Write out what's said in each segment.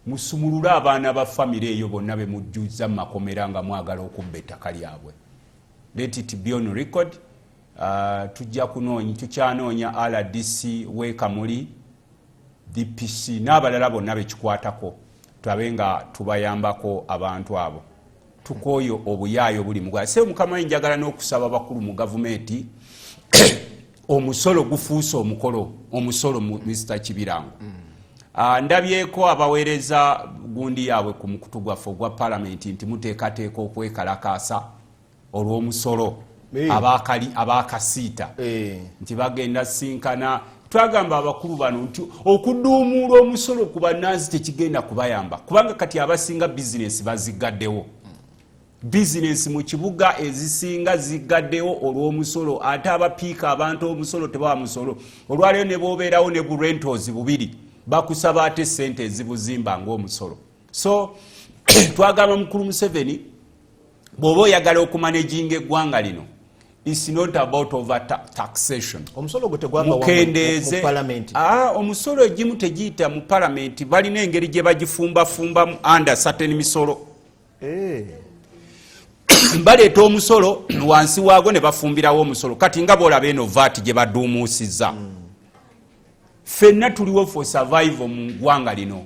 musumulula abaana ba family eyo bonna be mujjuza makomera nga mwagala okubba ettaka lyabwe. Let it be on record. Tujja kunoonya tukyanoonya RDC Wekamuli DPC n'abalala bonna bekikwatako tulabe nga tubayambako abantu abo. Tukoyo obuyaayo buli mugala. Se mukama njagala n'okusaba bakulu mu gavumenti omusolo gufuuse omukolo omusolo Mr. Kibirango. Ndabyeko abaweereza gundi yaabwe ku mukutu gwaffe ogwa Parliament nti muteekateeka okwekalakaasa olw'omusolo abakasiita nti bagenda sinkana. Twagamba abakulu bano nti okuduumula omusolo ku bannansi tekigenda kubayamba kubanga kati abasinga bizinesi bazigaddewo. Bizinesi mu kibuga ezisinga zigaddewo olw'omusolo ate abapiika abantu omusolo tebawa musolo. Olwaleero ne boobeerawo ne burentals bubiri bakusaba ate sente ezibuzimba ng'omusolo. So twagamba mukulu Museveni bw'oba oyagala okumanaging eggwanga lino, it's not about over taxation. Omusolo gutegwanga mu Parliament. Omusolo egimu tegiyita mu Parliament, balina engeri gye bagifumba under certain misolo. Baleeta omusolo wansi waago ne bafumbirawo omusolo. Kati nga boolaba eno VAT gye baduumuusizza. Fenna tuliwo for survival mu ggwanga lino.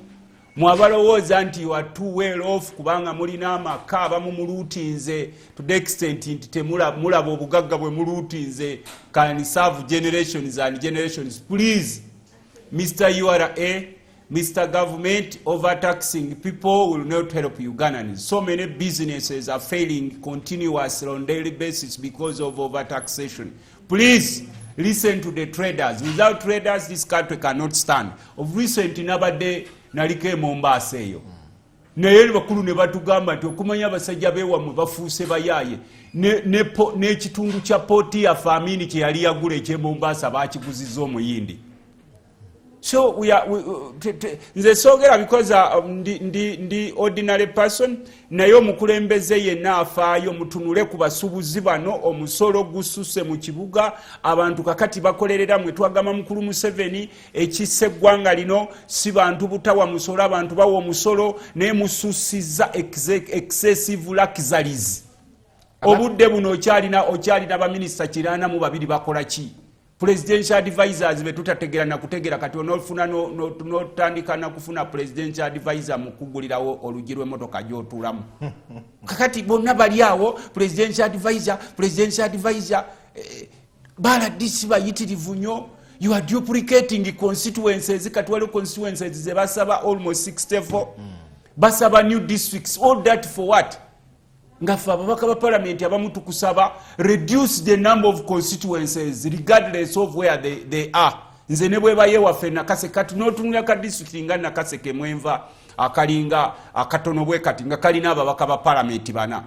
Mwabalowooza nti you are too well off kubanga mulina amaka abamu muluutinze to the extent nti temulaba obugagga bwe muluutinze can serve generations and generations. Please, Mr. URA, Mr. Government, overtaxing people will not help Ugandans. So many businesses are failing continuously on daily basis because of overtaxation. Please, listen to the traders. Without traders, this country cannot stand. Of recent nabadde nalike Mombasa eyo. Naye bakulu ne batugamba nti okumanya abasajja beewamwe bafuuse bayaaye n'ekitundu kya pooti ya famini kye yali yagula eky'e Mombasa baakiguzizza omuyindi. So nze soogera because ndi ordinary person naye omukulembeze yenna afaayo mutunule ku basuubuzi bano omusolo gususse mu kibuga abantu kakati bakolerera mwe twagamba mukulu Museveni ekisse eggwanga lino si bantu butawa musolo abantu bawa omusolo naye musussizza excessive luxuries. Obudde buno okyalina baminisita 42 bakola ki? Presidential advisors betutategera na kutegera kati onofuna notandika na kufuna presidential advisor mukugulirawo olugirwe motoka gyotulamu. Kakati bonna bali awo presidential advisor bala disi bayitirivu nnyo. You are duplicating constituencies kati waliwo constituencies ze basaba almost 64 basaba new districts. All that for what? Ngafe ababaka ba Parliament abamu tukusaba reduce the number of constituencies regardless of where they are. Nze ne bwe baye waffe nakase kati n'otunula ka district nga nakase ke mwenva akalinga akatono bwe kati nga kalina ababaka ba Parliament bana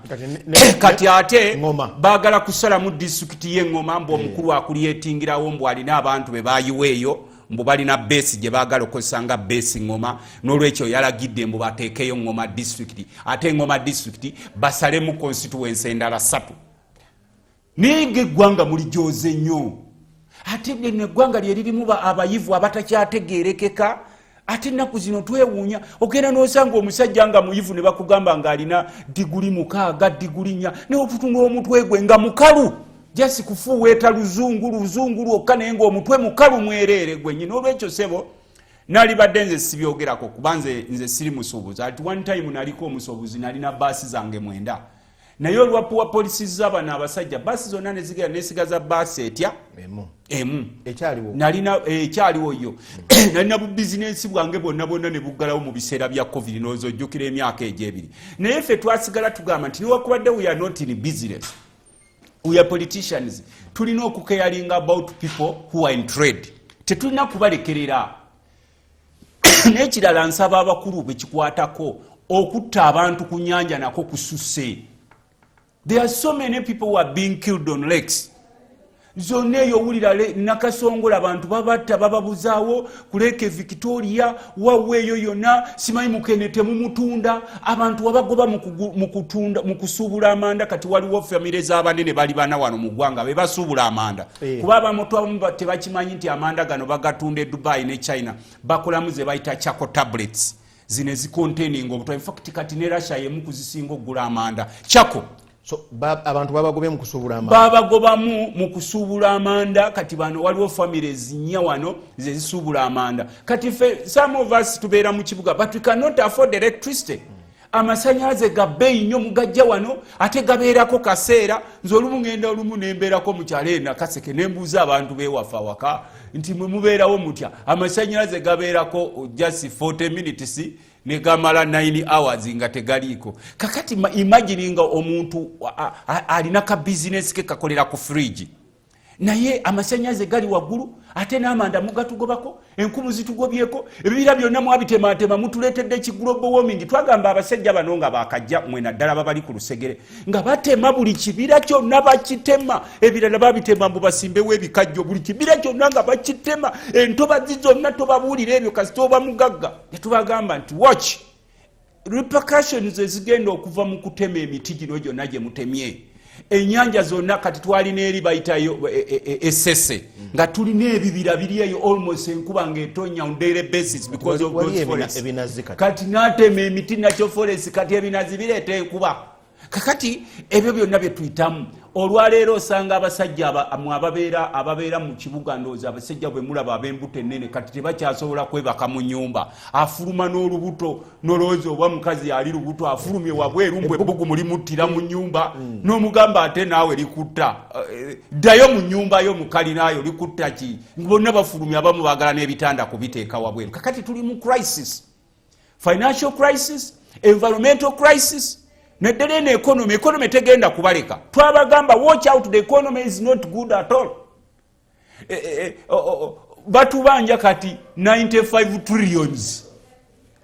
kati ate baagala kusala mu district y'Engoma mbu omukulu akulyetingirawo mbu alina abantu be bayiweeyo mbu balina base gye baagala okozesanga base Ngoma n'olwekyo yalagidde mbu bateekeyo Ngoma district ate Ngoma district basale mu constituency endala 3. Nenge eggwanga mulijooze nnyo ate n'eggwanga lye lirimu abayivu abatakyategeerekeka. Ate ennaku zino twewuunya ogenda n'osanga omusajja nga muyivu ne bakugamba ng'alina diguli 6 diguli 4 naye otutunula omutwe gwe nga mukalu jasi kufuweeta luzungu lwokka naye ng'omutwe mukalu mwereere gwennyini. Olwekyo sebo nalibadde nze sibyogerako kuba nze siri musuubuzi. At one time naliko omusuubuzi nalina baasi zange 9 naye olwapuwa polisi z'abana abasajja baasi zonna ne zigera nesigaza baasi etya emu nalina ekyaliwo yo nalina bu bizinesi bwange bonna ne buggalawo mu biseera bya covid n'ozojjukira emyaka egy'ebiri. Naye ffe twasigala tugamba nti niwakubadde we are not in business, we are politicians, tulina okucaring about people who are in trade. Tetulina kubalekerera. N'ekirala nsaba abakulu bekikwatako okutta abantu ku nnyanja nako kususse. There are so many people who are being killed on lakes. zonna eyo owulira nakasongola abantu babatta bababuzaawo kuleke Victoria waweeyo yonna simanyi mukene temumutunda abantu wabagoba mu kusuubula amanda kati waliwo famire z'abanene bali bana wano mu ggwanga be basuubula amanda kuba abamutu abamu tebakimanyi nti amanda gano bagatunda e Dubai ne China bakolamu ze bayita charcoal tablets zine zikontaining obuto in fact kati ne Russia yemu kuzisinga okugula amanda charcoal. So abantu babagobe mu kusuubula amanda babagobamu mu kusuubula amanda kati bano waliwo families nnya wano ze zisuubula amanda kati some of us tubeera mu kibuga but we cannot afford electricity. Amasanyalaze ga bbeeyi nnyo mugajja wano ate gabeerako kaseera nze olumu ngenda olumu nembeerako mu kyalo eno Kaseke ne mbuuza abantu beewafa waka nti mwe mubeerawo mutya amasanyalaze gabeerako just 40 minutes ne gamala 9 hours nga tegaliiko kakati imagine nga omuntu alina ka business ke kakolera ku fridge naye amasanyalaze gali waggulu ate n'amanda mugatugobako enkumu zitugobyeko ebibira byonna mwabitematema mutuleetedde ki global warming. Twagamba abasajja bano nga bakajja mwena ddala babali ku lusegere nga batema buli kibira kyonna bakitema ebirala babitema mbu basimbewo ebikajjo buli kibira kyonna nga bakitema entobazi zonna tobabuulira ebyo kasita oba mugagga netubagamba nti watch repercussions ezigenda okuva mu kutema emiti gino gyonna gye mutemye. Enyanja zonna kati twalina eri bayitayo esese nga tulina ebibira biri eyo almost enkuba ng'etonya on daily basis because of those forests. Kati natema emiti nakyo forest kati ebinazi bireeta enkuba kakati ebyo byonna bye tuyitamu. Olwaleero osanga abasajja ababeera mu kibuga ndowooza abasajja bwe mulaba ab'embuto ennene kati tebakyasobola kwebaka mu nnyumba afuluma n'olubuto nolowooza oba mukazi ali lubuto afulumye wabweru mbwe ebbugu mulimuttira mu nnyumba n'omugamba ate naawe likutta ddayo mu nnyumba yo mukalinaayo likutta ki bonna bafulumye abamu baagala n'ebitanda kubiteeka wabweru. Kakati tuli mu crisis, financial crisis, environmental crisis. Neddele ne economy tegenda kubaleka. Twabagamba watch out, the economy is not good at all. Batubanja kati 95 trillions.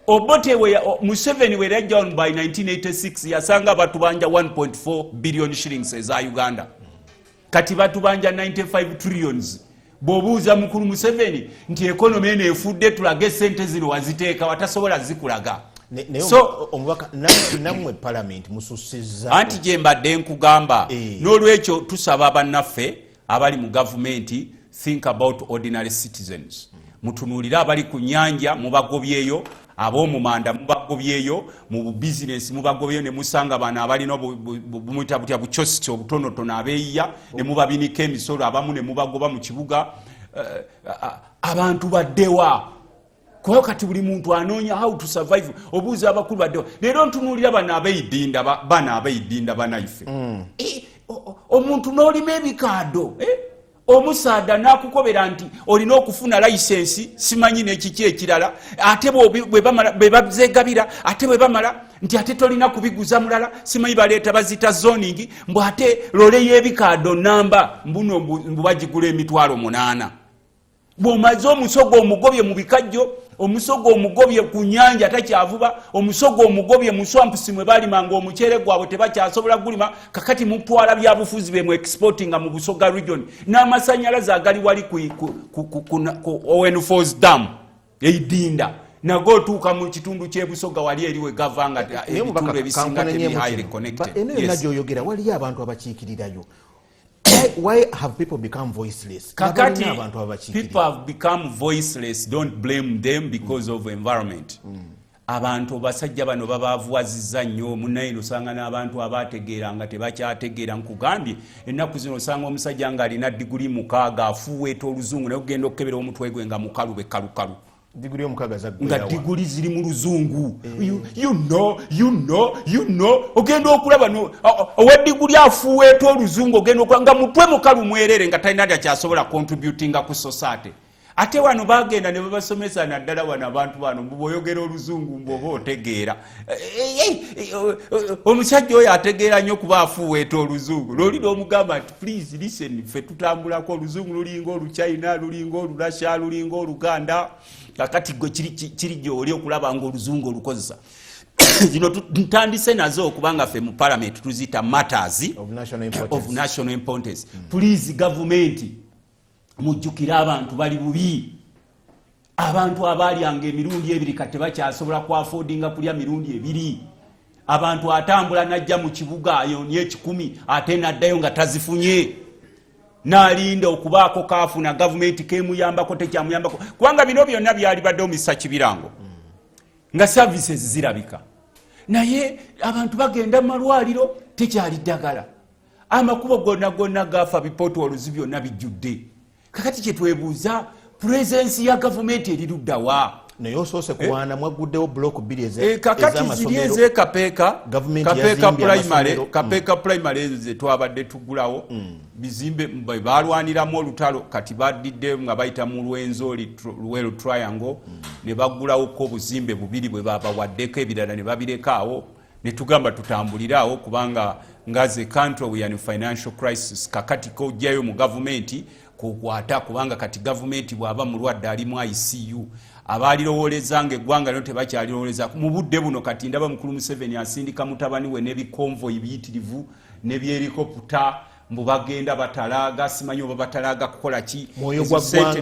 Obote Museveni were down by 1986 yasanga batubanja 1.4 billion shillings eza Uganda. Kati batubanja 95 trillions. Bobuuza mukulu Museveni nti economy ene efudde tulage sente zino waziteeka watasobola zikulaga. So omubaka namwe parliament mususiza anti je mbadde nkugamba n'olwekyo tusaba bannaffe abali mu government think about ordinary citizens. Mutunulira abali ku nyanja mubagobyeyo ab'omu manda mubagobyeyo mu business mubagobyeyo ne musanga bana abalina bumuyita butya buchosi obutonotono abeeya ne mubabinika emisolo abamu ne mubagoba mu kibuga abantu baddewa. Kwa kati buli muntu anoonya how to survive obuuza abakulu baddewa. Leero ntunuulira bana abeeyidinda banaife omuntu n'olima ebikaado omusaada n'akukobera nti olina okufuna license simanyi n'ekiki ekirala ate bwe bazegabira ate bwe bamala nti ate tolina kubiguza mulala simanyi baleeta bazita zoning mbu ate lole y'ebikaado namba mbuno mbu bagigula emitwalo 8. Bw'omaze omusogo omugobye mu bikajjo omusogo omugobye ku nyanja takyavuba omusogo omugobye mu swamps mwe balimanga omuceere gwabwe tebakyasobola gulima kakati mutwala byabufuzi be mu exportinga mu Busoga region n'amasanyalaze agali wali ku Owen Falls Dam eidinda nago tuuka mu kitundu ky'ebusoga wali eriwe gavanga ebitundu ebisinga tebiri highly connected. Yes. Oyogera wali abantu abakiikirirayo. Why have people become voiceless? Kakati people have become voiceless. Don't blame them because of environment. Abantu basajja bano babaavuwazizza nnyo munaye nosanga n'abantu abategeeranga tebakyategeera nkugambye ennaku zino osanga omusajja nga alina diguli 6 afuweeta oluzungu naye ogenda okukebera omutwe gwe nga mukalube kalukalu. Diguli omukaga nga diguli ziri mu luzungu you know ogenda okulaba no owadiguli afuweeta oluzungu ogenda okulaba nga mutwe mukalu mwerere nga talina akyasobola contributinga ku society. Ate wano bagenda ne babasomesa naddala wano abantu bano mbuboyogera oluzungu mboba otegeera omusajja oyo ategeera nnyo kuba afuweeta oluzungu lolira omugamba nti please listen ffe tutambulako oluzungu lulinga oluchina lulinga olurasha lulinga oluganda kakati gwe kiri gy'oli okulaba nga oluzungu olukozesa zino ntandise nazo okubanga ffe mu parliament tuzita matters of national importance. Please government mujjukira abantu bali bubi, abantu abalyanga emirundi ebiri kati bakyasobola ku affordinga kulya mirundi ebiri, abantu atambula najja mu kibuga ayonye 10 ate naddayo nga tazifunye nalinda okubaako kafuna government kemuyambako tekyamuyambako kubanga bino byonna byali badde omisa kibirango nga services zirabika, naye abantu bagenda mu malwaliro tekyali ddagala, amakubo gonna gafa bipotwoluzi byonna bijjudde. Kakati kyetwebuuza presence ya government eriruddawa? naye osoose kuwaana mwaguddewo block 2 kakati ziri ez'ekapeeka kapeeka primary ze twabadde tugulawo bizimbe balwaniramu olutalo kati badidde nga bayita mu Lwelo triangle ne bagulawoko obuzimbe bubiri bwe babawaddeko ebirala ne babirekawo ne tugamba tutambulirawo kubanga ngaze country we are in financial crisis. Kakati kojjayo mu government kukwata kubanga kati government bwaba mulwadde ali mu ICU abalirowooleza ng'eggwanga lino tebakyalirowooleza mu budde buno. Kati ndaba mukulu Museveni asindika mutabani we n'ebikonvoyi biyitirivu n'ebyelikopta mbu bagenda batalaaga, simanyi oba batalaaga kukola ki.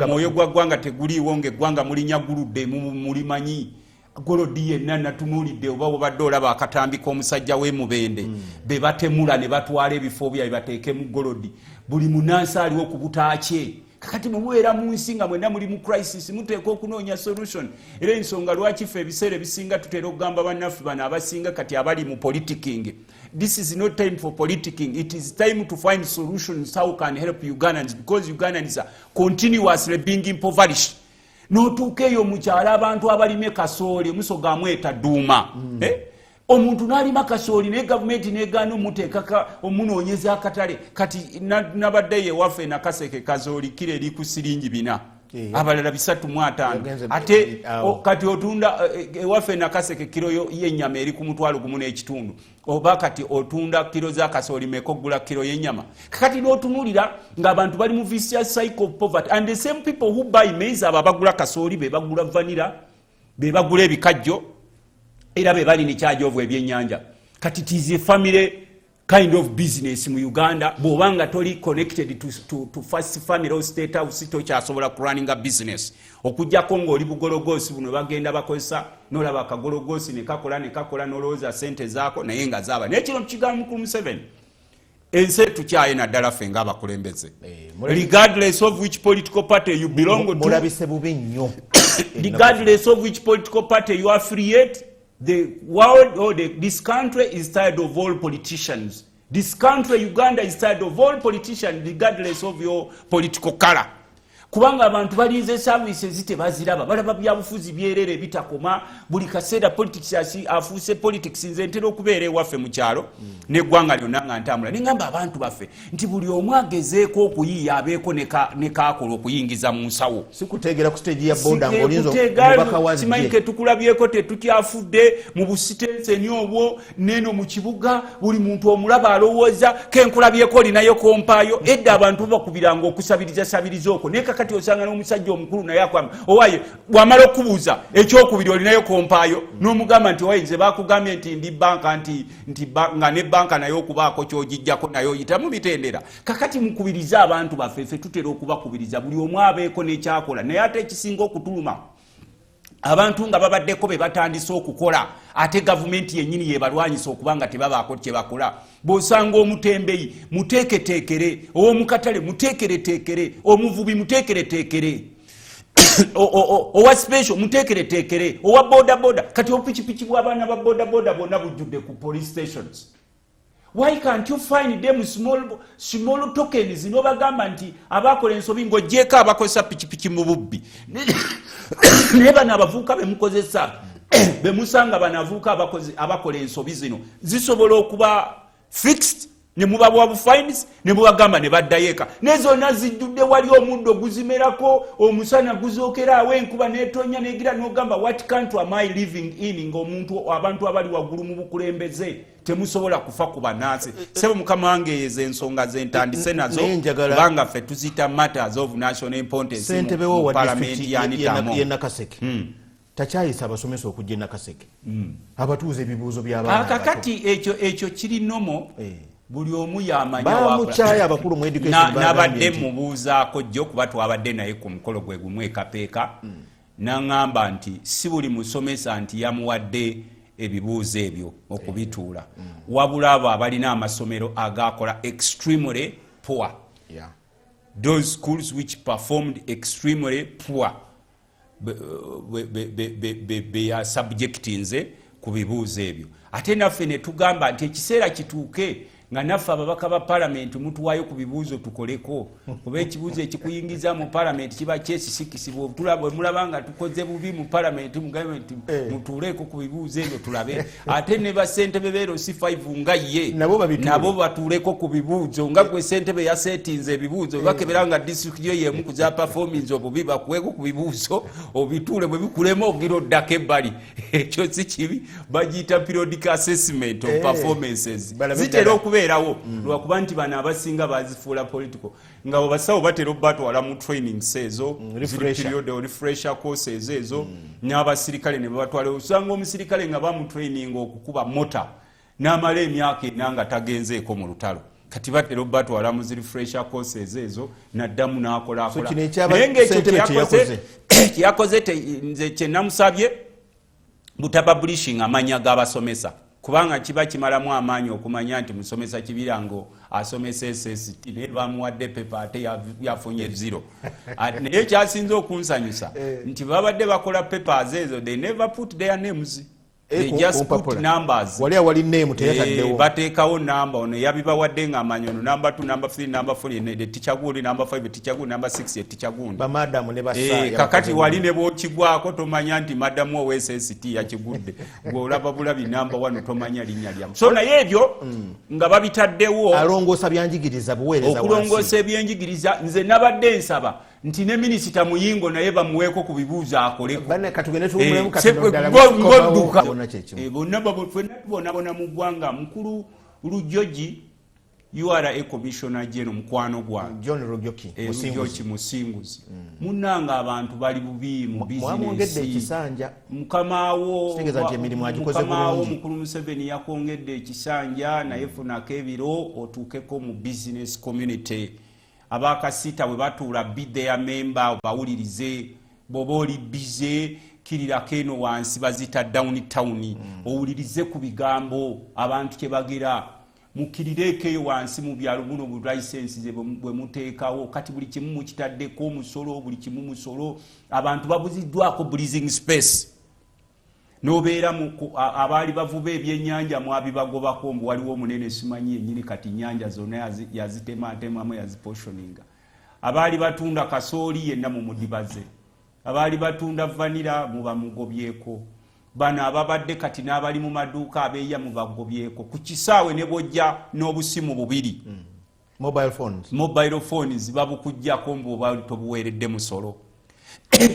Mwoyo gwa ggwanga teguliiwo ng'eggwanga mulinya guludde mulimanyi. Golodi yenna natunuulidde oba obadde olaba akatambi k'omusajja w'emubende be batemula ne batwala ebifo byabwe bateeke mu golodi, buli munansi aliwo ku butaakye. Kakati mubeera mu nsi nga mwenna muli mu crisis, muteeka okunoonya solution. Era ensonga lwaki ffe ebiseera ebisinga tutera okugamba bannaffe bano abasinga kati abali mu politicking, this is not time for politicking, it is time to find solutions how can help Ugandans, because Ugandans are continuously being impoverished. Notuuka eyo mukyala abantu abalime kasooli omusoga amweta duuma. Omuntu n'alima kasooli naye gavumenti n'egaana omuteekaka omunoonyeza akatale. Kati nabadde ye waffe Nakaseke kazooli kiro eri ku siringi 4 abalala 350 ate kati otunda waffe Nakaseke kiro y'ennyama eri ku mutwalo gumu n'ekitundu, oba kati otunda kiro za kasooli meko gula kiro y'ennyama. Kati n'otunulira ng'abantu bali mu vicious cycle of poverty, and the same people who buy maize aba bagula kasooli be bagula vanilla be bagula ebikajjo era be bali ni charge of ebyennyanja. Kati it is a family kind of business mu Uganda. Bw'obanga toli connected to first family or state house tokyasobola running a business. Okujjako ng'oli bugologosi buno bagenda bakozesa n'olaba akagologosi ne kakola n'olowooza sente zaako naye nga zaaba. Naye kino tukigamba mukulu Museveni, ensi tukyaye naddala ffe ng'abakulembeze, regardless of which political party you belong to, mulabise bubi nnyo, regardless of which political party you affiliate. The world or this country is tired of all politicians. This country, Uganda, is tired of all politicians, regardless of your political color. Kubanga abantu balinze services tebaziraba, balaba byabufuzi byerere bitakoma, buli kaseera politics afuuse politics. Nze ntera okubeera ewaffe mu kyalo n'eggwanga lyonna nga ntambula nengamba abantu baffe nti buli omu agezeeko okuyiiya abeeko ne kaakola okuyingiza mu nsawo. Sikuteegera ku stage ya boda ng'olinza omubaka wa zje. Simanyi ke tukulabyeko tetukyafudde mu busitenseni obwo neno mu kibuga buli muntu omulaba alowooza kenkulabyeko olinayo kompaayo. Edda abantu bakubiranga okusabiriza okwo kati osanga n'omusajja omukulu naye akwama owaye bw'amala okubuuza ekyokubiri olinayo kompaayo n'omugamba nti owaye nze bakugambye nti ndi banka nti nga ne banka naye okubaako kyogijjako nayo oyitamu bitendera. Kakati mukubiriza abantu baffe ffe tutera okubakubiriza buli omu abeeko n'ekyakola, naye ate ekisinga okutuluma abantu nga babaddeko be batandise okukola ate gavumenti yennyini yebalwanyisa okubanga tebabaako kye bakola. Bw'osanga omutembeyi muteeketeekere, ow'omukatale muteekereteekere, omuvubi muteekereteekere, owa special muteekereteekere, owa bodaboda. Kati opikipiki bw'abaana ba bodaboda bonna bujjudde ku police stations. Why can't you find them small tokens n'obagamba nti abakola ensobi ng'oggyeko abakozesa pikipiki mu bubbi naye bano abavubuka bemukozesa bemusanga banavubuka abakola ensobi zino zisobola okuba fixed ne mubabwa bu fines ne mubagamba ne baddayo. Nezonna zijjudde wali omuddo guzimerako omusana guzookera awo enkuba n'etonya negira n'ogamba what country am I living in ng'omuntu abantu abali waggulu mu bukulembeze temusobola kufa ku banaase. Sebo mukama wange ezo ensonga zentandise nazo kubanga ffe tuzita matters of national importance mu parliament yanitamo. Ye Nakaseke takyayisa abasomesa okujja Nakaseke abatuuza ebibuuzo by'abaana kakati ekyo kiri nomo buli omu yamanya bamukyaya abakulu mu education nabadde mubuuzaako jjo kuba twabadde naye ku mukolo gwe gumu ekapeeka naŋŋamba nti si buli musomesa nti yamuwadde ebibuuzo ebyo okubituula wabula abo abalina amasomero agakola extremely poor those schools which performed extremely poor beya subjectinze ku bibuuzo ebyo ate naffe ne tugamba nti ekiseera kituuke nga naffe ababaka ba palamenti mutuwayo ku bibuuzo tukoleko kuba ekibuuzo ekikuyingiza mu palamenti kiba kyesisikisibwa bwe mulaba nga tukoze bubi mu palamenti mugambe nti mutuuleko ku bibuuzo ebyo tulabe ate ne basentebe beero si 5 nga ye nabo batuuleko ku bibuuzo nga gwe sentebe yasetinze ebibuuzo bakebera nga disitulikiti yo yemu ku za performance obubi bakuweko ku bibuuzo obituule bwe bikulema ogira oddako ebbali ekyo si kibi bagiyita periodic assessment of performances zitera okubeerawo lwakuba nti bano abasinga bazifuula political nga basawo batera obatwala mu trainings ezo refresher courses ezo n'abasirikale ne babatwala usanga omusirikale nga bamutraining okukuba mota n'amala emyaka ena nga tagenzeeko mu lutalo kati batera obatwala mu refresher courses ezo naddamu n'akolakola naye ng'ekyo kyeyakoze nze kyenamusabye butapublishing amanya g'abasomesa kubanga kiba kimalamu amaanyi okumanya nti musomesa Kibirango asomesa SST ne bamuwadde pepa ate yafunye 0 naye kyasinze okunsanyusa nti babadde bakola papers ezo they never put their names they just put numbers wali name teyataddewo bateekawo number ono yabibawadde nga amanyono number 2 number 3 number 4 ne teacher gundi number 5 teacher gundi number 6 teacher gundi bamadamu ne basa kakati wali ne bokigwako tomanya nti madamu owe SST yakigudde ng'olaba bulabi number 1 tomanya linnya lyamu so naye ebyo nga babitaddewo alongoosa byanjigiriza buweereza okulongoosa ebyenjigiriza nze nabadde nsaba nti ne minisita Muyingo naye bamuweeko ku bibuuzo akoleko bane katugende tuwulemu ngoduka bonna babona mu ggwanga mukulu Lujoji you are a commissioner general mukwano gwa John Rujoki musinguzi munanga abantu bali bubi mu business ekisanja mukamawo tegeza nti emirimu agikoze bulungi mukulu Museveni yakongedde ekisanja naye funako ebiro otuukeko mu business community abakasita bwe batuula bidde ya member bawulirize boba oli bize kirirako eno wansi bazita downtown owulirize ku bigambo abantu kye bagira mukirireeko eyo wansi mu byalo muno bu licenses bwe muteekawo kati buli kimu mukitaddeko omusolo buli kimu musolo abantu babuziddwako breathing space nobeera abaali bavuba ebyennyanja mwabibagobako mbu waliwo omunene simanyi yennyini kati nnyanja zonna yazitematemamu yaziposhoninga abaali batunda kasooli yenna mu mudibaze abaali batunda vanira mubamugobyeko bano ababadde kati n'abali mu maduuka abeeya mubagobyeko ku kisaawe ne bojja n'obusimu bubiri mobile phones babukujjako mbu oba tobuweeredde musolo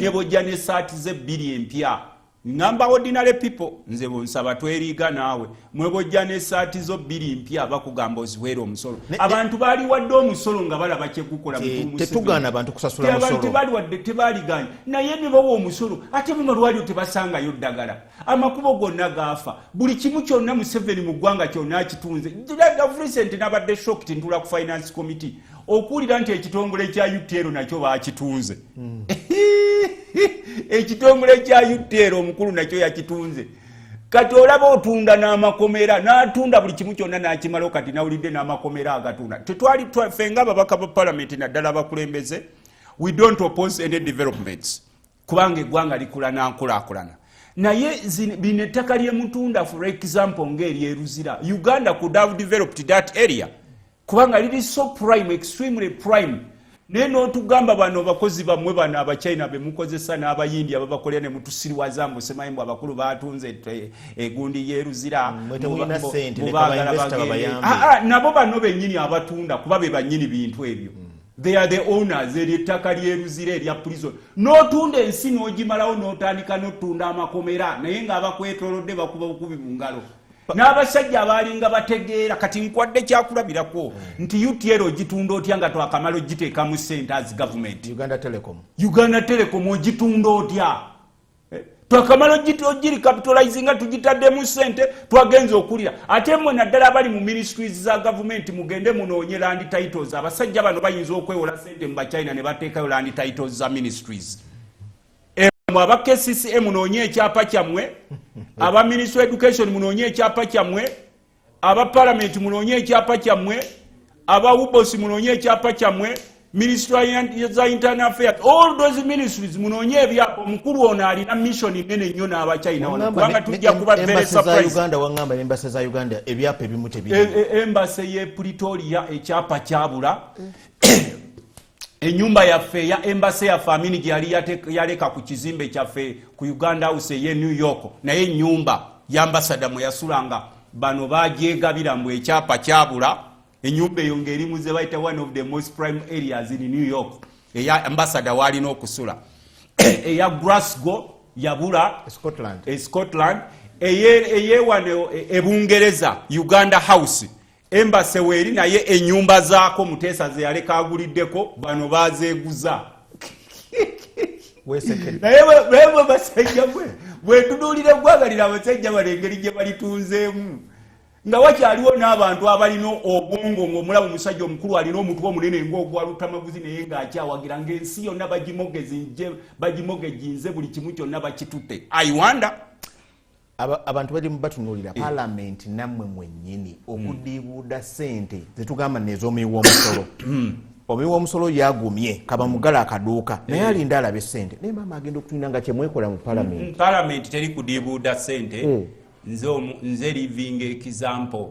ne bojja n'essaati z'ebbiri empya ngamba ordinary people nze bonsaba tweriga naawe mwebojja n'essaati zo bbiri mpya bakugamba oziweera omusolo abantu baali wadde omusolo nga balaba kyekukola tetugaana abantu kusasula musolo abantu baali wadde tebaliganya naye ne bawa omusolo ate mu malwaliro tebasangayo ddagala amakubo gonna gaafa buli kimu kyonna Museveni mu ggwanga kyonna akitunze recent nabadde shocked ntula ku finance committee okuwulira nti ekitongole kya UTL nakyo baakitunze ekitongole kya UTL omukulu nakyo yakitunze kati olaba otunda n'amakomera n'atunda buli kimu kyonna n'akimalawo kati nawulidde n'amakomera agatunda tetwali twafenga ababaka ba palamenti naddala abakulembeze we don't oppose any developments kubanga eggwanga likula n'ankulaakulana naye bino ettaka ly'emutunda for example ng'eryeruzira Uganda could have developed that area kubanga liri so prime extremely prime naye n'otugamba bano bakozi bamwe bano abachina bemukozesa n'abayindi ababakolera ne mutusiriwaza mbu semayimbu abakulu batunze egundi yeruzira nabo bano bennyini abatunda kuba be bannyini bintu ebyo they are the owners ery'ettaka lyeruzira erya prison n'otunda ensi n'ogimalawo n'otandika n'otunda amakomera naye ng'abakwetolodde bakuba bukubi mu ngalo n'abasajja abalinga bategeera kati nkwadde kyakulabirako nti UTL ogitunda otya nga twakamala ogiteeka mu ssente as government Uganda Telecom ogitunda otya twakamala ogiri capitalizinga tugitaddemu ssente twagenza okulira ate mwe naddala abali mu ministries za gavumenti mugende munoonye land titles abasajja bano bayinza okwewola ssente mu bachina ne bateekayo land titles za ministries aba KCCA munoonye ekyapa kyammwe aba Ministry of Education munoonye ekyapa kyammwe aba Parliament munoonye ekyapa kyammwe aba UBOS munoonye ekyapa kyammwe Ministry za Internal Affairs all those ministries munoonye ebyapo omukulu ono alina mission nene nnyo n'abachina wano kubanga tujja kuba very surprise Uganda wangamba embassy za Uganda ebyapo ebimu tebiri embassy ye Pretoria ekyapa kyabula enyumba yaffe ya embassy ya family gyali yaleka ku kizimbe kyaffe ku Uganda House ye New York naye nyumba ya ambassador mwe yasulanga bano bagyegabira mu ekyapa kyabula enyumba eyo ngeri muze bayita one of the most prime areas in New York eya ambassador walina okusula eya Glasgow yabula Scotland eye wano ebungereza Uganda House embassy weri naye enyumba zaako Mutesa ze yaleka aguliddeko bano bazeeguza naye bwe basajja bwe tudulire gwagalira abasajja balengeri gye balitunzeemu nga wakyaliwo n'abantu abalina obwongo ng'omulaba omusajja omukulu alina omutwe omunene ng'ogwa Luttamaguzi naye ng'akyawagira ng'ensi yonna bagimogezinze buli kimu kyonna bakitutte I wonder abantu bali batunuulira Parliament nammwe mwennyini okudiibuuda ssente zetugamba nez'omuwi w'omusolo omuwi w'omusolo yagumye kaba mugala akaduuka naye alinda alabe ssente naye maama agenda okutulina nga kyemwekola mu Parliament teri kudiibuuda ssente nze living example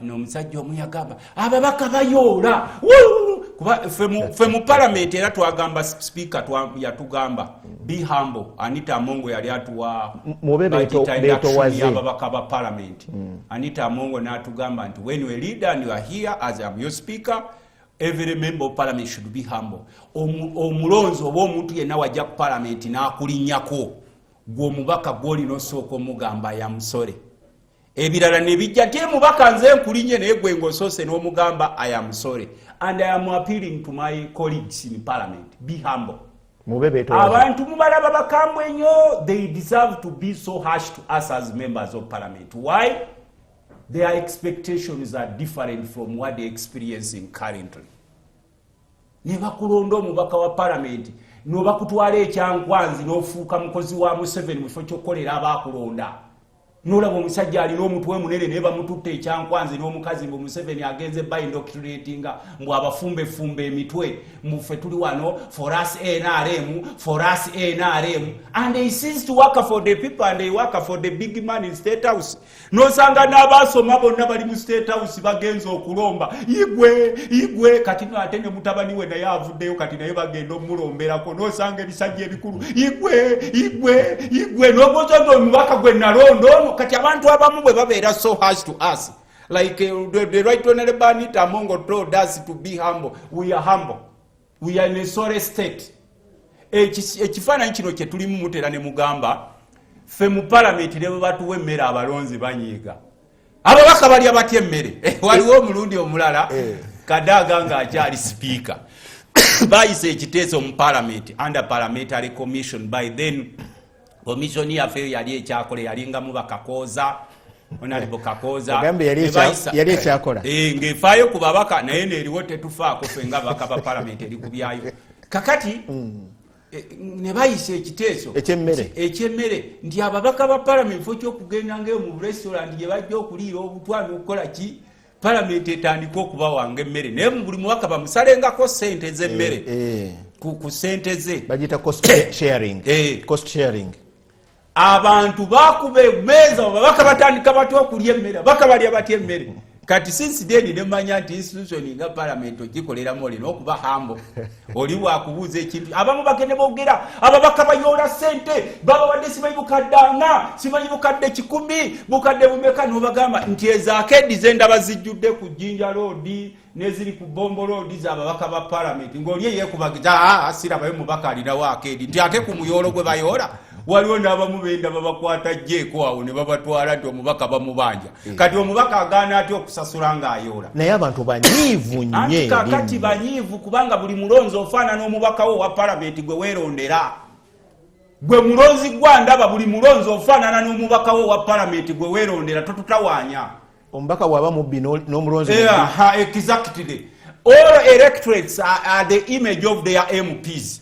n'omusajja omu yagamba ababaka bayoola kuba ffe mu Parliament era twagamba speaker yatugamba be humble. Anita Mongo yali atuwa ababaka ba Parliament Anita Mongo n'atugamba nti when you are a leader and you are here as your speaker every member of Parliament should be humble. Omulonzi oba omuntu yenna wajja ku Parliament n'akulinnyako gw'omubaka gw'olina osooka omugamba ya musore ebirala ne bijja te mubaka nze nkulinnye naye gwe ng'osoose n'omugamba I am sorry and I am appealing to my colleagues in Parliament be humble. Abantu mubalaba bakambwe nnyo they deserve to be so harsh to us as members of Parliament. Why? Their expectations are different from what they experiencing currently. Ne bakulonda omubaka wa Parliament noba kutwala ekyankwanzi n'ofuuka mukozi wa Museveni mu kifo ky'okukolera abakulonda n'olaba omusajja alina omutwe munene naye bamututte ekyankwanzi n'omukazi mbu Museveni agenze by-indoctrinatinga mbu abafumbefumbe emitwe muffe tuli wano for us NRM and they cease to work for the people and they work for the big man in State House. N'osanga n'abaasoma bonna bali mu State House bagenza okulomba igwe kati ate ne mutabani we naye avuddeyo kati naye bagenda omulomberako n'osanga ebisajja ebikulu igwe n'ogozonga omubaka gwe nalondo kati abantu abamu bwe babeera so harsh to us like the right honorable Anita Mongo told us to be humble. We are humble. We are in a sorry state. Ekifaananyi kino kye tulimu mutera ne mugamba ffe mu Parliament ne bwe batuwa emmere abalonzi banyiiga ababaka balya batya emmere waliwo omulundi omulala Kadaga ng'akyali speaker bayise ekiteeso mu Parliament under Parliamentary Commission by then commission yaffe yali ekyakola yalingamu bakakooza Honorable Kakoza yali ekyakola ng'efaayo ku babaka naye neeriwo tetufaako ffe nga babaka ba Parliament eri ku byayo kakati ne bayise ekiteeso ekyemmere nti ababaka ba Parliament fo ky'okugenda ngayo mu restaurant gye bajja okuliira obutwani okukola ki Parliament etandika okubawanga emmere naye mu buli mubaka bamusalengako ssente z'emmere ku ssente ze bagiyita cost sharing abantu bakuba emmeeza babaka batandika batya okulya emmere babaka balya batya emmere kati since then nemanya nti institution nga Parliament ogikoleramu olina okuba hambo oli bwakubuuza ekintu abamu bagende boogera ababaka bayoola ssente baba wadde simanyi bukadde 4 simanyi bukadde 10 bukadde bumeka n'obagamba nti ezaakedi zendaba zijjudde ku Jinja Road neziri ku Bombo Road z'ababaka ba Parliament ng'oli yeekubagiza sirabayo mubaka alinawo akedi nti ate ku muyoolo gwe bayoola waliwo n'abamu benda babakwata jjeeko awo ne babatwala nti omubaka bamubanja kati omubaka agaana atya okusasula ng'ayoola naye abantu banyiivu nnyo kakati banyiivu kubanga buli mulonzi ofaanana omubaka wo wa Parliament gwe weerondera gwe mulonzi gwandaba buli mulonzi ofaanana n'omubaka wo wa palamenti gwe weerondera totutawanya omubaka bw'aba mubbi n'omulonzi exactly. All electorates are the image of their MPs.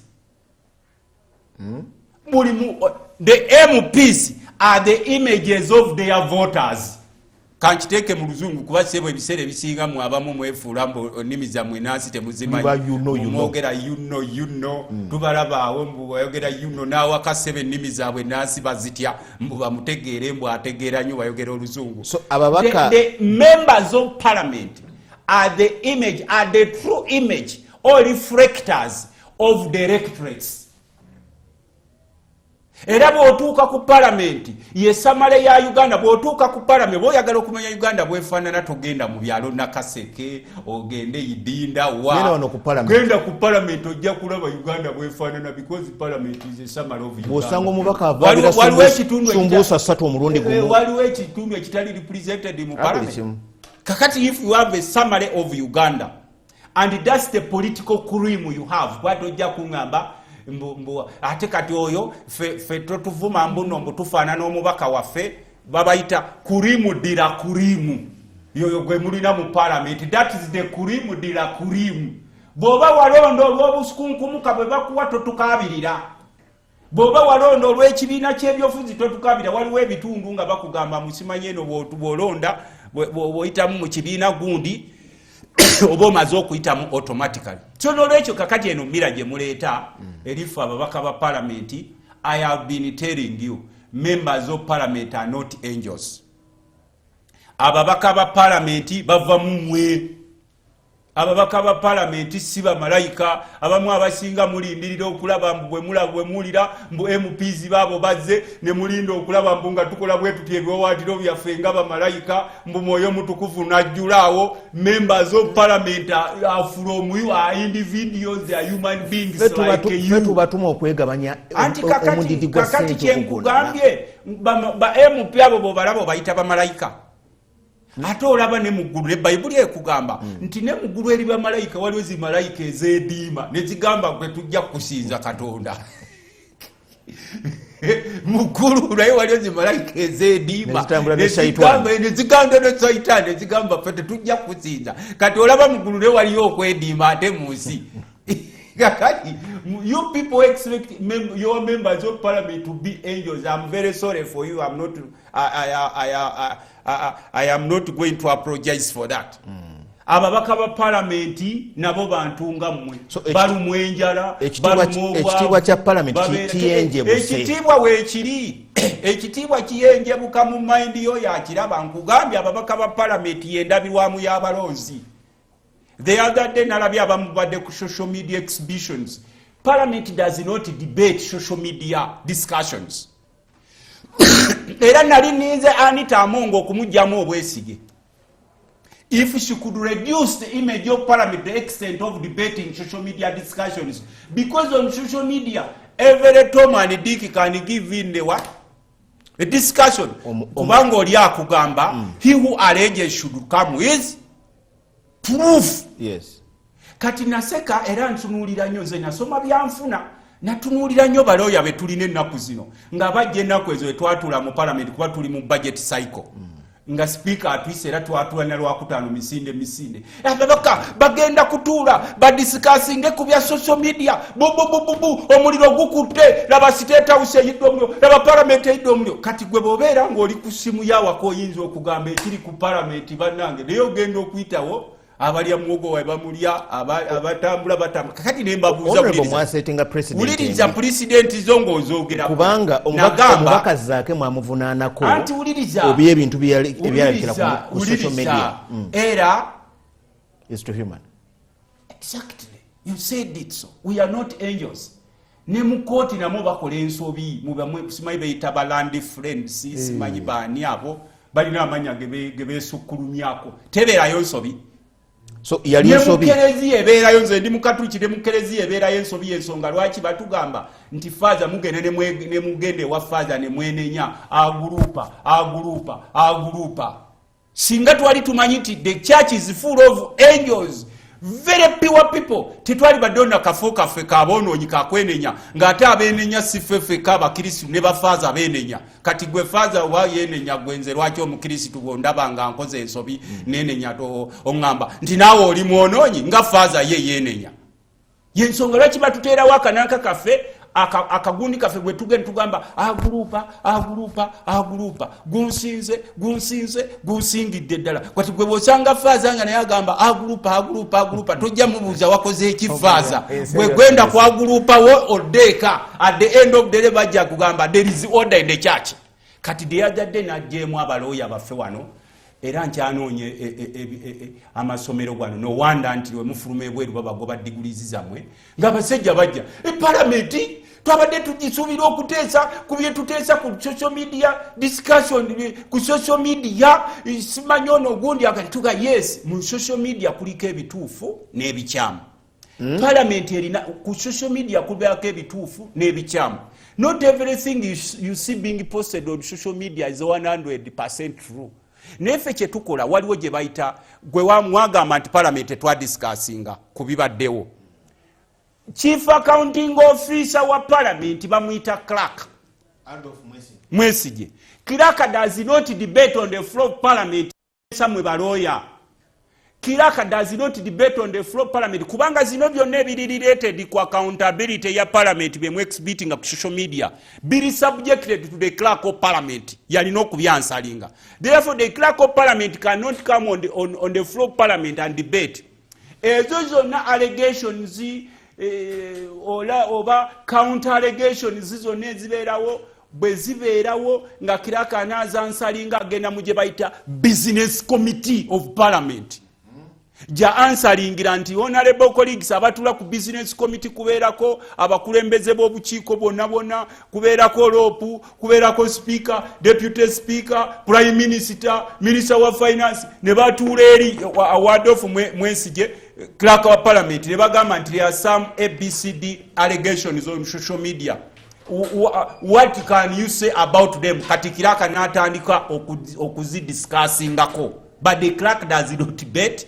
The MPs are the images of their voters. Kanchiteke mu luzungu kuba sebo ebiseera ebisinga mu abamu mwefuula nnimi zammwe nansi temuzimanyi mwogera you know tubalaba awo mbu bayogera you know n'awaka sebo ennimi zaabwe nansi bazitya mbu bamutegeere mbu ategeera nnyo bayogera oluzungu. So ababaka the members of parliament are the image, are the true image or reflectors of the electorates. Era bw'otuuka ku palamenti ye samale ya Uganda, bw'otuuka ku palamenti bw'oyagala okumanya Uganda bwefaanana togenda mu byalo Nakaseke ogende Idinda genda ku palamenti ojja kulaba Uganda bwefaanana because parliament is a summary of Uganda. Bw'osanga omubaka avaagira sumbuusa 3 omulundi gumu waliwo ekitundu ekitali represented mu parliament. Kakati if you have a summary of Uganda and that's the political cream you have kwati ojja kuŋŋamba ate kati oyo fe totuvuma mbuno mbu tufaanana omubaka waffe babayita kurimu dira kurimu yoyo gwe mulina mu parliament. That is the kurimu dira kurimu. Bw'oba walonda olw'obusukunkumuka bwe bakuwa totukabirira, bw'oba walonda olw'ekibiina ky'ebyofuzi totukabira. Waliwo ebitundu nga bakugamba musimanye eno bw'olonda bw'oyitamu mu kibiina gundi oba omaze okuyitamu automatically. So n'olwekyo kakati eno mmira gye muleeta erifu ababaka ba palamenti, I have been telling you members of parliament are not angels. Ababaka ba palamenti bava mu mmwe. Ababaka ba palamenti si bamalayika. Abamu abasinga mulindirira okulaba mbu bwe mulira mbu MPs baabo bazze ne mulinda okulaba mbu nga tukola bwe tuti ebiwawaatiro byaffe nga bamalayika mbu mwoyo mutukuvu najjulaawo. Members of parliament are from you, are individuals, they are human beings like you. Tubatuma okwegabanya omudidi gwa ssente. Kakati kyenkugambye ba MP abo bobalabo bayita bamalayika. Ate olaba ne muggulu ebayibuli ekugamba nti ne muggulu eri bamalayika waliwo zimalayika ez'ediima ne zigamba gwe tujja kusinza Katonda. Muggulu naye waliwo zimalayika ez'ediima ne zigamba ne Sataani ne zigamba ffe tetujja kusinza. Kati olaba muggulu ne waliyo okwediima ate mu nsi. You people expect your members of parliament to be angels. I'm very sorry for you. I'm not. I am not going to apologize for that. Ababaka ba parliament nabo bantunga mmwe. Balumu enjala, balumu ekitiibwa kya parliament kiyenje buse. Ekitiibwa weekiri. Ekitiibwa kiyenje buka mu mind yo yakiraba nkugambye ababaka ba parliament yendabirwamu y'abalonzi. The other day nalabye abamu badde ku social media exhibitions. Parliament does not debate social media discussions. Era nali ninze Anita Amongo okumugyamu obwesige. If she could reduce the image of parliament, the extent of debating social media discussions, because on social media every Tom and Dick can give in the what? A discussion. Kubanga oli akugamba he who alleges should come with proof. Yes. Kati naseka era ntunuulira nnyo nze nasoma byanfuna natunuulira nnyo balooya be tulina ennaku zino nga bajja ennaku ezo etwatula mu parliament kuba tuli mu budget cycle. Nga speaker atwise era twatula na lwakutaano misinde. Ababaka bagenda kutuula badiscussing ku bya social media. Omuliro gukutte laba state house eyidde omuliro laba parliament eyidde omuliro. Kati gwe bobeera ng'oli ku simu yaawako oyinza okugamba ekiri ku parliament bannange naye ogenda okuyitawo abalya muogo wa bamulya abatambula kati ne mbabuuza uliriza president zongo ozogera kubanga omubaka zaake mwamuvunaanako anti uliriza obi ebintu ebyalekera ku social media era is to human. Exactly, you said it. So we are not angels. Ne mukoti namo bakola ensobi mubamwe simanyi bayita balandi friends simanyi baani abo balina amanya gebesukkulumyako tebeerayo nsobi. So yali ensobi mukerezi ebeerayo nze ndi mukatukire mukerezi ebeerayo ensobi ensonga lwaki batugamba nti faza mugende ne mugende wa faza ne mwenenya agurupa singa twali tumanyi nti the church is full of angels very pure people. Titwali badona kafoka fe kabono kakwenenya ngate abenenya sifefe kaba Kristo ne bafaza abenenya kati gwe faza wa yenenya gwenze lwaki omukristo gondaba nga nkoze ensobi nenenya to ongamba nti nawo oli muononyi nga faza ye yenenya yensonga lwaki batutera wakanaka kafe akagundi kafe gwe tugenda tugamba agrupa gunsingidde ddala kwati gwe bosanga faza nga naye agamba agrupa tojja mubuuza wakoze ekifaza gwe gwenda kwa agrupa wo odeka at the end of the day bajja kugamba there is order in the church kati the other day najjemu abaloya baffe wano era nkyanonye amasomero gwano no wanda nti we mufulume bweru babagoba degrees zamwe nga basajja bajja parliament twabadde tujisuubira okuteesa ku bye tuteesa ku social media discussion ku social media simanyi ono gundi akatuga yes mu social media kuliko ebituufu n'ebikyamu parliament erina ku social media kuliko ebituufu n'ebikyamu. Not everything you see being posted on social media is 100% true. Nefe kye tukola waliwo gye bayita gwe wamwagamba nti parliament twadiscussinga ku bibaddewo. Chief accounting officer wa parliament bamuyita clerk Mwesige. Clerk does not debate on the floor of parliament samwe baloya. Clerk does not debate on the floor of parliament kubanga zino byonna ebiri related ku accountability ya parliament bemwe exhibiting ku social media biri subjected to the clerk of parliament yalina okubyansalinga. Therefore the clerk of parliament cannot come on the floor of parliament and debate. Ezo zonna allegations oba counter allegations zonna ezibeerawo bwe zibeerawo nga Clerk anazansalinga agenda mu gye bayita business committee of parliament. Ja ansalingira nti honorable colleagues abatula ku business committee kubeerako abakulembeze b'obukiiko bonna kubeerako lopu kubeerako speaker deputy speaker prime minister minister wa finance ne batuula eri award of Mwesige clerk wa parliament ne bagamba nti there are some ABCD allegations on social media. What can you say about them? Kati Clerk n'atandika okuzidiscussingako, but the clerk does not debate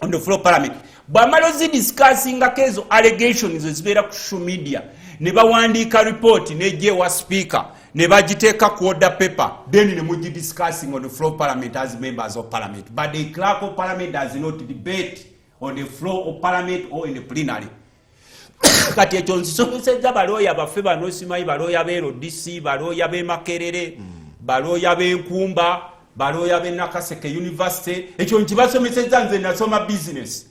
on the floor of parliament. Bamalo zidiscussingako ezo allegations ezibeera ku social media ne bawandiika report nejje wa speaker ne bagiteeka ku order paper then ne mugidiscussing on the floor of parliament as members of parliament, but the clerk of parliament does not debate on the floor of parliament or in the plenary. Kati ekyo nzisomesezza balooya baffe bano simanyi balooya b'LDC balooya b'e Makerere balooya b'Enkumba balooya b'e Nakaseke University ekyo nkibasomesezza nze nasoma business.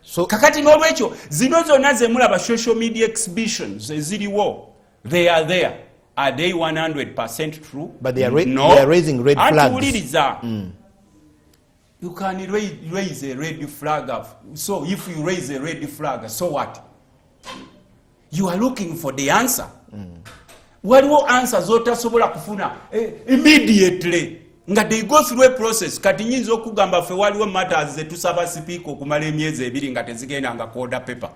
So kakati n'olwekyo zino zonna ze mulaba social media exhibitions eziriwo they are there. Are they 100% true? But they are raising red flags. You can raise a red flag. So if you raise a red flag, so what? You are looking for the answer. Waliwo answers otasobola kufuna immediately. Nga they go through a process. Kati nyinza okugamba fe waliwo matters ze tusaba speaker okumala emyezi ebiri nga tezigenda nga order paper.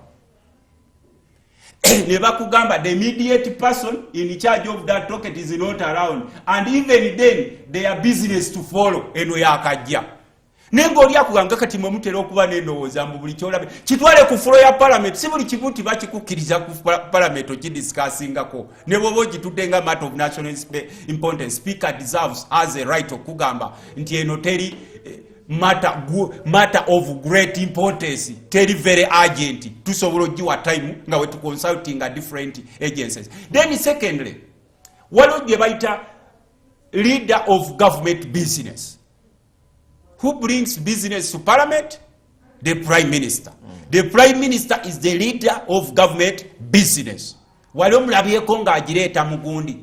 Ne bakugamba the immediate person in charge of that docket is not around, and even then their business to follow eno yakajja. Nengo oli akuganga kati mwe mutera okuba n'endowooza mu buli kyolabe kitwale ku floor ya parliament si buli kibuti bakikukkiriza ku parliament okidiscussingako ne bwoba ogitudde matter of national importance. Speaker deserves as a right okugamba nti eno teri matter of great importance teri very urgent tusobola ogiwa time nga we consulting a different agencies. Then secondly waliwo gye bayita leader of government business. Who brings business to parliament? The prime minister. The prime minister is the leader of government business. Waliwo mulabyeko ng'agireeta mugundi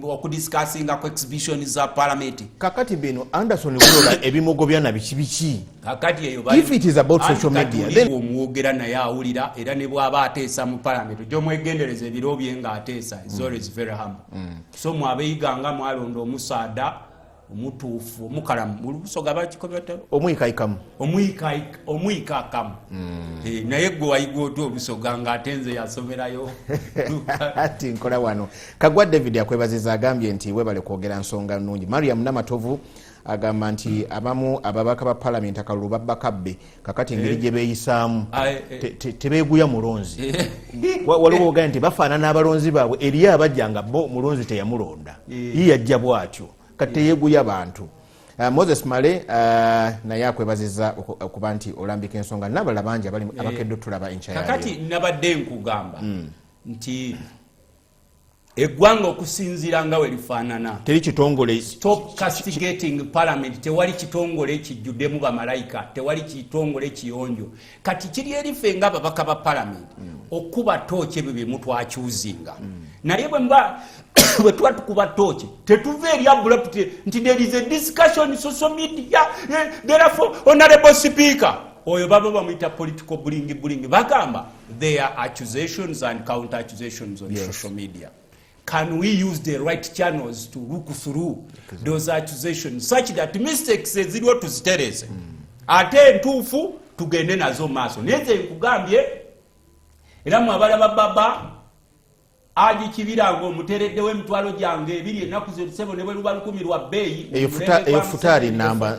okudiscussinga ku exhibition za parliament. Kakati bino Anderson Wulola ebimugobya na biki. Kakati eyo if it is about social media then omwogera naye awulira era ne bw'aba ateesa mu parliament gy'omwegendereza ebiro bye ng'ateesa is always very humble. So mwabeyiganga mwalonda omusaada omutuufu omukalamu olubusoga bakikobata omwikaakamu naye gwe wayiga oti obusoga ng'atenze yasomerayo ati nkola wano. Kagwa David akwebaziza agambye nti webale kwogera nsonga nnungi. Mariam Namatovu agamba nti abamu ababaka ba Parliament akalulu babbakabbe kakati engeri gye beeyisaamu tebeeguya mulonzi waliwo ogambye nti bafaanana abalonzi baabwe eriyo abajja nga bo mulonzi teyamulonda ye yajja bw'atyo kati teyeeguya bantu. Moses Male naye akwebaziza okuba nti olambika ensonga n'abalala bangi abakedde tulaba enkyaya kakati nabadde nkugamba nti eggwanga okusinziira nga we lifaanana teri kitongole. Stop castigating Parliament. Tewali kitongole kijjuddemu bamalayika, tewali kitongole kiyonjo. Kati kiri erife nga ababaka ba Parliament okuba tooki ebyo bye mutwakyuzinga naye bwe tuba tukuba tooki tetuva eri abulapute nti there is a discussion social media therefore honorable speaker oyo baba bamuyita political bullying bagamba there are accusations and counter accusations on social media. Can we use the right channels to look through those accusations such that mistakes eziriwo tuzitereze ate entuufu tugende nazo maaso? Neze nkugambye era mu abalaba baba aji kibirango omutereddewo emitwalo gyange ebiri ennaku z'olusebo ne bwe luba 10 lwa bbeeyi eyo futaali namba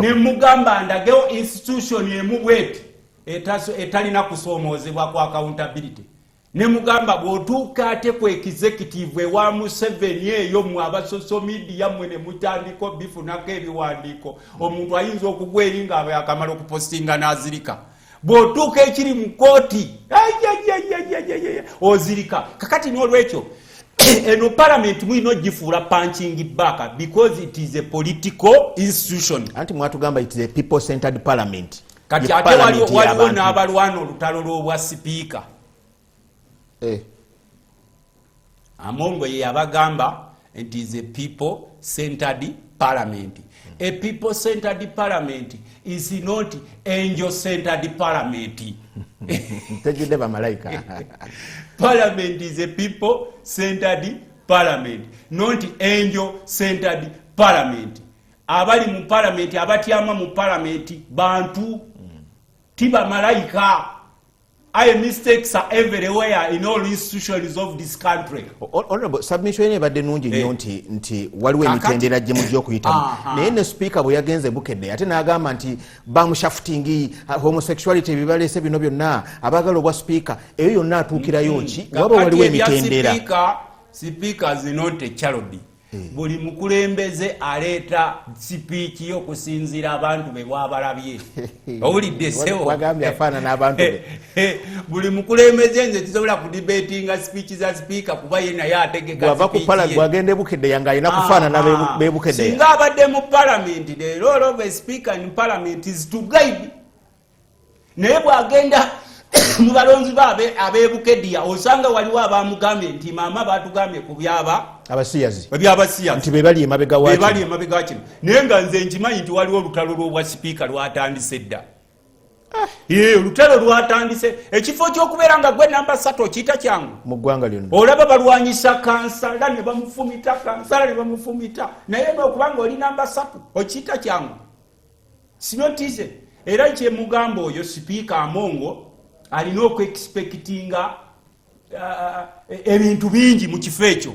ne mugamba ndagewo institution emu bweti etalina kusoomoozebwa ku accountability. Ne mugamba bw'otuuka ate ku executive ewa Museveni eyo mu aba social media mwe ne mutandiko bifunako ebiwandiiko omuntu ayinza okugwa eri nga akamala okupostinga n'azirika. Bw'otuuka ekiri mu kooti ozirika. Kakati n'olwekyo eno Parliament mwino gifuula punching back because it is a political institution. Anti mwatugamba it is a people centered parliament. Kati ate waliwo n'abalwana olutalo lw'obwa sipiika. Amongo ye abagamba it is a people centered parliament. A people centered parliament is not angel centered parliament. Parliament is a people centered parliament, not angel centered parliament. Abali mu parliament abatyama mu parliament bantu tiba malaika. Mistakes are everywhere in all institutions of this country. Honorable, submission ebadde nungi nnyo nti waliwo emitendera gye mujja okuyitamu. Naye ne speaker bwe yagenze Bukedde ate n'agamba nti bamushafutingi homosexuality ebibaleese bino byonna abaagala obwa speaker eyo yonna atuukirayo ki waba waliwo emitendera. Speaker is not a child. Buli mukulembeze aleeta sipiiki y'okusinziira abantu be bwabalabye. Owulidde sewo wagambye afaana n'abantu be. Buli mukulembeze nze tusobola kudibetinga sipiiki za sipiika kuba ye naye ategeka wava ku Parliament gwagende Bukedde yange alina kufaanana be Bukedde. Singa abadde mu Parliament, the role of a speaker in Parliament is to guide. Naye bwagenda mu balonzi baabe abeebukedde osanga waliwo abamugambye nti maama batugambye ku byaba abasiyazi ebyabasiyazi nti bebali emabega kino naye nga nze nkimanyi nti waliwo olutalo lw'obwa sipiika lwatandise dda. Olutalo lwatandise ekifo ky'okubeera nga gwe namba 3 okiyita kyangu mu ggwanga lyonna. Olaba balwanyisa kansala ne bamufumita naye okubanga oli namba 3 okiyita kyangu sinotize. Era kyemugamba oyo sipiika Amongo alina okuexpectinga ebintu bingi mu kifo ekyo.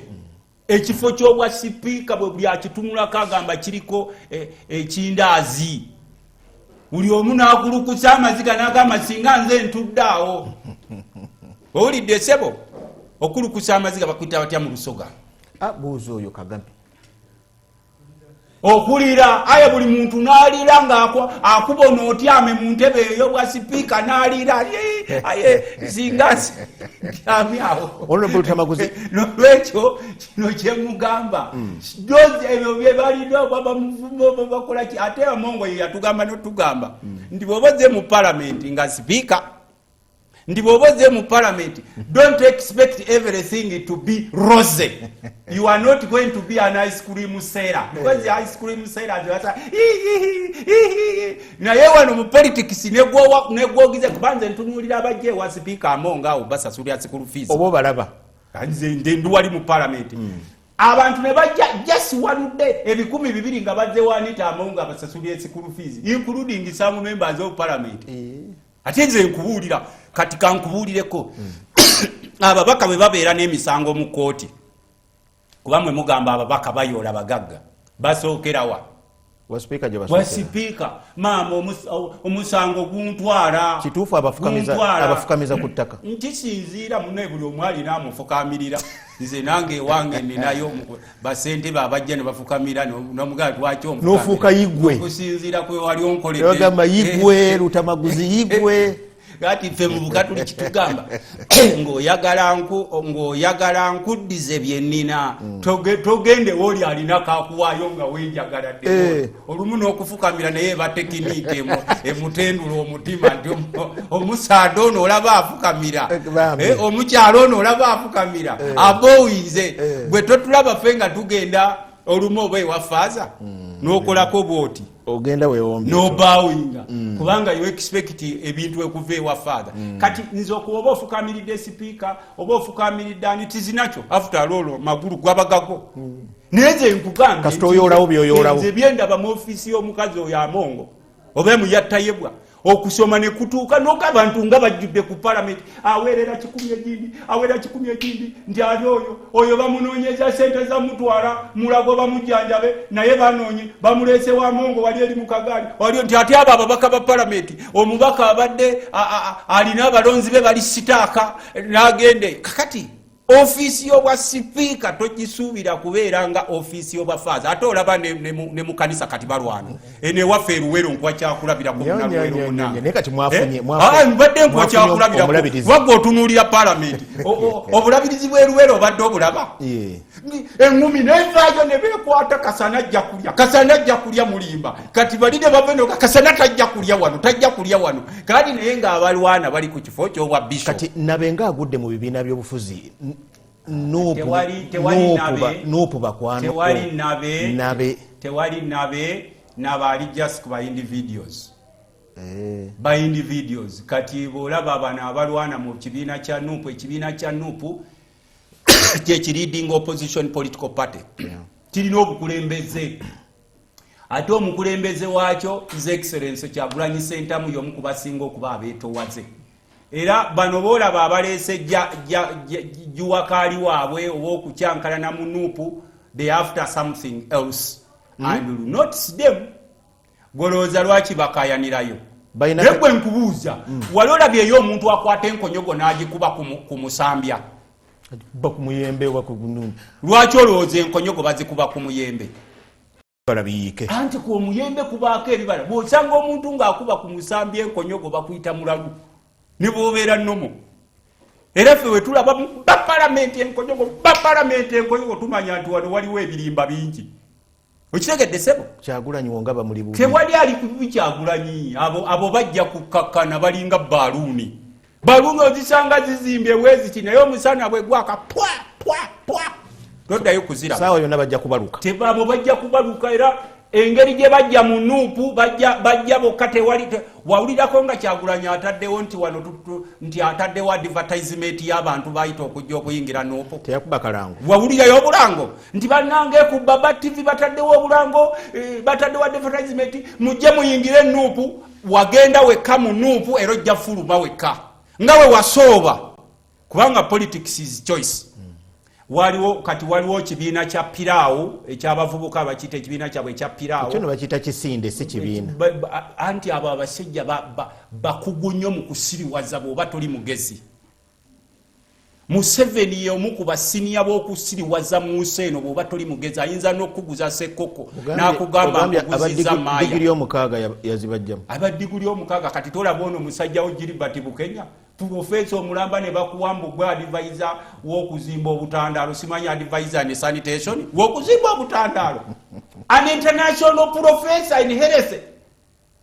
Ekifo ky'obwa sipiika bwe buli akitunulako agamba kiriko ekindaazi. Buli omu n'akulukusa amaziga n'agamba singa nze ntudde awo. Owulidde sebo? Okulukusa amaziga bakuyita batya mu Lusoga? Buuza oyo Kagame. Okulira aye buli muntu n'alira ng'akubona otyame mu ntebe ey'obwa sipiika n'alira aye singazi tyamyawo. Honorable Luttamaguzi. N'olwekyo kino kyemugamba dozi ebyo bye balina bakola ki ate Amongo ye yatugamba n'otugamba nti bw'oba ozze mu Parliament nga sipiika ndi bw'oba mu Parliament, don't expect everything to be rosy. You are not going to be an ice cream seller. Because the ice cream seller naye wano mu politics negwogize kubanze ntunulira abajje wa speaker Amongo awo basasulya school fees. Obo balaba. Nze ndi wali mu Parliament. Abantu ne bajja just one day ebikumi 200 nga bazze wanita Amongo abasasulya school fees, including some members of Parliament. Ate nze nkubuulira kati kankubuulireko ababaka bwe babeera n'emisango mu kooti kuba mwe mugamba ababaka bayoola bagagga basookerawa wa sipiika maama omusango guntwala kituufu abafukamiza ku ttaka nkisinziira munaye buli omu alina amufukamirira nze nange ewange ninayo basente babajja ne bafukamira nomugala twaki nofuuka yigwe okusinziira kwe wali onkoledde yogamba yigwe Luttamaguzi yigwe kati ffe muvuka tuli kitugamba ng'oyagala nkuddize byennina togende wooli alina kakuwaayo nga wenjagaladde olumu n'okufukamira naye eba tekiniike emutendula omutima nti omusaada ono olaba afukamira omukyalo ono olaba afukamira abowinze bwe totulaba ffe nga tugenda olumu oba ewafaaza n'okolako bwoti ogenda weewombi nobawinga kubanga you expect ebintu ekuva ewa father kati nze okuba ofukamiridde sipiika oba ofukamiridde ani tizinakyo after all magulu gwabagago neze nkugambye kasita oyoolawo byoyoolawo nze byendaba mu ofiisi y'omukazi oyo amongo oba muyattayebwa okusoma ne kutuuka n'okabantu nga bajjudde ku palamenti aweerera 100 egindi aweera 100 egindi nti ali oyo bamunoonyeza sente za mutwala mulago bamujjanjabe naye banoonye bamuleese wa mongo wali eri mu kagaali wali nti ate abo ababaka ba palamenti omubaka abadde alina abalonzi be bali sitaaka n'agende kakati ofiisi y'obwa sipiika togisuubira kubeera nga ofiisi y'obwafaaza ate olaba ne mu kanisa kati balwana enewaffe eruwero nkuwa kyakulabirako munaluwero munange mbadde nkuwa kyakulabirako wagga otunuulira palamenti obulabirizi bw'eruwero obadde obulaba eŋŋumi nevaayo ne beekwata kasana ajja kulya mulimba kati bali ne bavenoga kasana tajja kulya wano kati naye ng'abalwana bali ku kifo ky'obwa bishop kati nabe ng'agudde mu bibiina by'obufuzi nuupu bakwano tewali nabe ali just ku by individuals kati bw'olaba bano abalwana mu kibiina kya nuupu ekibiina kya nuupu kyekiriiding opposition political party kirina obukulembeze ate omukulembeze waakyo his excellence Kyagulanyi Ssentamu y'omu ku basinga okuba abeetowaze era bano boolaba abaleese juwakaali waabwe oba okukyankalana mu nuupu they after something else and will not see them golooza lwaki bakayanirayo negwe nkubuuza wali olabyeyo omuntu akwata enkonyogo n'agikuba ku musambya lwaki olowooza enkonyogo bazikuba ku muyembe anti ku omuyembe kubaako ebibala bw'osanga omuntu ng'akuba ku musambya enkonyogo bakuyita mulalu ne bw'obeera nnomo era ffe we tulaba bapalamenti enkonyogo tumanya nti wano waliwo ebirimba bingi okitegedde sebo Kyagulanyi wonga bamuli bubi tewali ali ku bibi Kyagulanyi abo bajja kukakkana balinga baluuni ozisanga zizimbye bweziti naye omusana bwe gwaka pwa toddayo kuzira saawa yonna bajja kubaluka tebabo bajja kubaluka era engeri gye bajja mu nuupu bajja bokka tewali wawulirako nga Kyagulanyi ataddewo nti wano nti ataddewo advertisement y'abantu bayita okujja okuyingira nuupu teyakuba kalango wawulirayo obulango nti bannange ku Baba TV bataddewo obulango bataddewo advertisement mujje muyingire nuupu wagenda wekka mu nuupu era ojja fuluma wekka nga we wasooba kubanga politics is choice waliwo kibiina kya piraawo ekyabavubuka bakiyita ekibiina kyabwe ekya piraawo kino bakiyita kisinde si kibiina anti abo abasajja bakugu nnyo mu kusiriwaza bw'oba toli mugezi Museveni y'omu ku basiniya b'okusiriwaza mu nsi eno bw'oba toli mugezi ayinza n'okuguza sekoko n'akugamba nkuguziza maaya digiri omukaaga yazibajjamu abadiguli omukaaga kati tolaba ono musajja wo Gilbert Bukenya Profesa omulamba ne bakuwamba gwe advisor w'okuzimba obutandaalo simanyi advisor ne sanitation w'okuzimba obutandaalo an international professor in health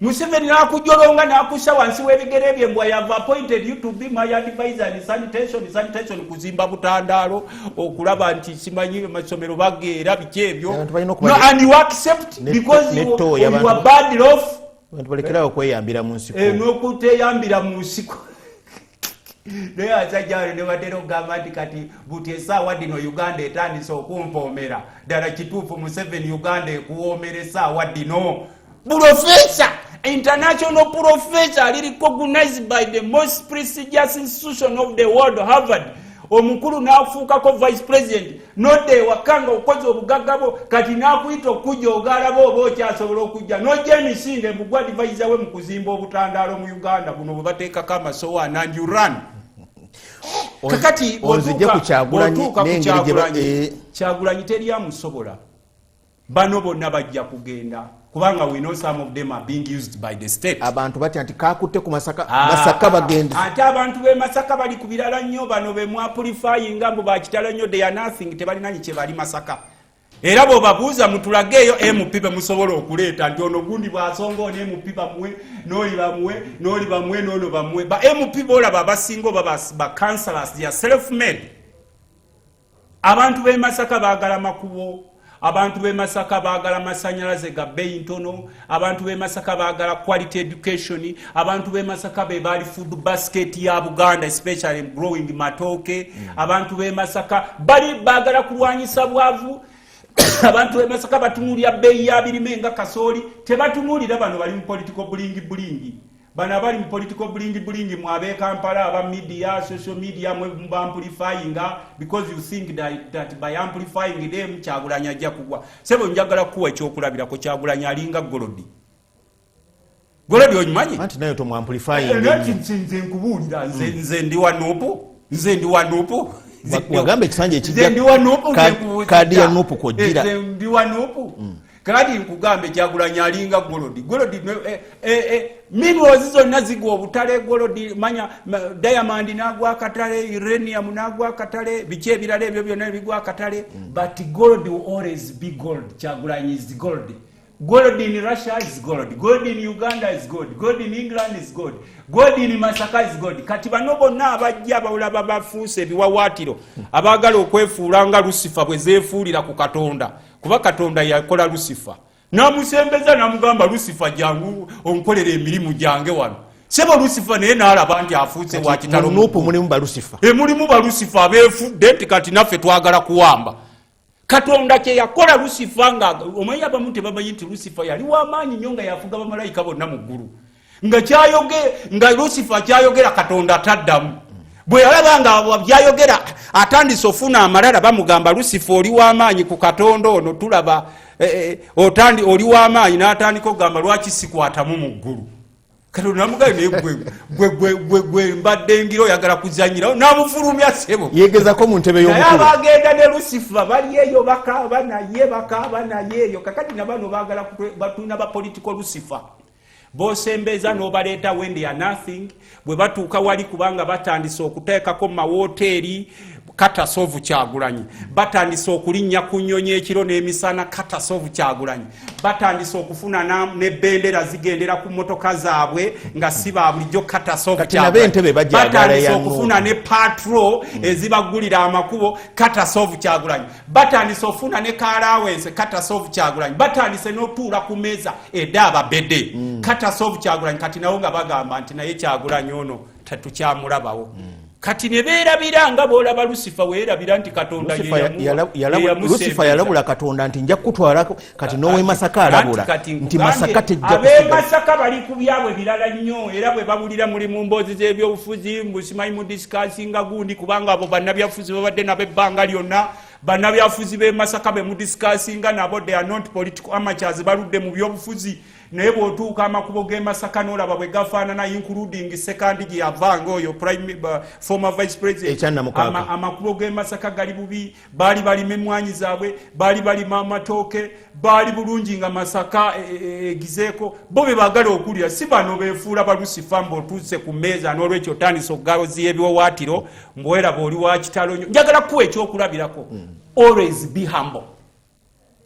Museveni n'akujolonga n'akussa wansi w'ebigere bye mbwa have appointed you to be my advisor in sanitation kuzimba butandaalo okulaba nti simanyi amasomero bageera biki ebyo and you accept because you are bad off abantu balekerawo okweyambira mu nsiko n'okuteyambira mu nsiko naye asajja ne batera okugamba nti kati buti essaawa dino Uganda etandise okumpoomera ddala kituufu Museveni Uganda ekuwoomera essaawa dino professor international professor recognized by the most prestigious institution of the world Harvard omukulu n'afuukako vice president nodde wakanga okoze obugagabo kati nakuyita okujja ogalaba oba okyasobola okujja nojja emisinde mugwa advisor we mu kuzimba obutandaalo mu Uganda buno bwe bateekako amasowaani and you run. Kakati Kyagulanyi teri amusobola. Bano bonna bajja kugenda kubanga we know some of them are being used by the state. Abantu bati anti kakutte ku Masaka bagenda. Ate abantu be Masaka bali ku birala nnyo bano be mwapulifying mbu bakitala nnyo they are nothing tebalina kye bali Masaka. Era bo babuuza mutulageeyo MP be musobola okuleeta nti ono gundi bwasonga ono MP bamwe n'oli bamwe n'ono bamwe ba MP bolaba abasinga ba councillors they are self made. Abantu be Masaka baagala makubo, abantu be Masaka baagala masanyalaze ga bbeeyi ntono, abantu be Masaka baagala quality education, abantu be Masaka be bali food basket ya Buganda especially growing matooke, abantu be Masaka bali baagala kulwanyisa bwavu. Abantu be Masaka batunulira bbeeyi ya birime nga kasooli tebatunulira bano bali mu political bulingi. Bana bali mu political bulingi mwabe Kampala aba media social media mwe amplifying because you think that by amplifying them Kyagulanyi ajja kugwa. Sebo njagala kuwa ekyokulabira ko Kyagulanyi alinga Golodi onyimanyi anti nayo to mu amplifying nze nkubulira nze ndi wanupu wagambe ekisanja ekijja kadi ya nupu kojira nze ndi wanupu kati nkugambe Kyagulanyi alinga Golodi minerals zonna zigwa obutale Golodi manya diamond nagwa akatale uranium nagwa akatale biki ebirala ebyo byonna bigwa akatale but gold will always be gold. Kyagulanyi is gold. Gold in Russia is gold. Gold in Uganda is gold. Gold in England is gold. Gold in Masaka is gold. Kati bano bonna abajja bawulaba bafuuse ebiwawaatiro abaagala okwefuula nga Lucifer bwe zeefuulira ku Katonda kuba Katonda yakola Lucifer namusembeza namugamba Lucifer jangu onkolera emirimu jange wano sebo Lucifer naye n'alaba nti afuuse wa kitalo nupu mulimu ba Lucifer mulimu ba Lucifer abeefudde nti kati naffe twagala kuwamba Katonda kye yakola Lucifer nga omanyi abamu tebamanyi nti Lucifer yali w'amaanyi nnyo nga yafuga bamalayika bonna mu ggulu nga Lucifer kyayogera Katonda ataddamu bwe yalaba nga byayogera atandise ofuna amalala bamugamba Lucifer oli w'amaanyi ku Katonda ono tulaba oli w'amaanyi n'atandika okugamba lwaki sikwatamu mu ggulu Katonda namugaye naye gwe mbadde ngiro oyagala kuzanyirawo n'amufulumya sebo yegezako mu ntebe y'omukulu bagenda ne Lucifer bali eyo bakaaba naye eyo kakati nabano baagala batuna ba political Lucifer bosembeza n'obaleeta when they are nothing bwe batuuka wali kubanga batandise okuteekako mu mawoteeri katasovu Kyagulanyi batandise okulinnya ku nnyonyi ekiro n'emisana katasovu Kyagulanyi batandise okufuna n'ebbendera zigendera ku mmotoka zaabwe nga si ba bulijjo katasovu Kyagulanyi batandise okufuna ne patrol ezibagulira amakubo katasovu Kyagulanyi batandise okufuna ne kalawense katasovu Kyagulanyi batandise n'otuula ku meeza edda ababede katasovu Kyagulanyi kati nawo nga bagamba nti naye Kyagulanyi ono tetukyamulabawo kati ne beerabira nga boolaba Lucifer weerabira nti Katonda Lucifer yalabula Katonda nti nja kutwala kati n'owe Masaka alabula nti Masaka tejja abe Masaka bali ku byabwe birala nnyo era bwe babulira muli mu mboozi z'ebyobufuzi musimanyi mu discussinga gundi kubanga abo bannabyafuzi babadde n'abebbanga lyonna bannabyafuzi b'e Masaka be mu discussinga nabo they are not political amateurs baludde mu byobufuzi naye bw'otuuka amakubo g'e Masaka n'olaba bwe gafaanana including second gye yavanga oyo former vice president amakubo g'e Masaka gali bubi baali balima emmwanyi zaabwe baali balima amatooke baali bulungi nga Masaka egizeeko bo be baagala okulya si bano beefuula ba Lucifer mb'otuuse ku mmeeza n'olwekyo otandise okugawoziya ebiwawaatiro mbweraba oli wa kitalo nnyo njagala kuwa ekyokulabirako always be humble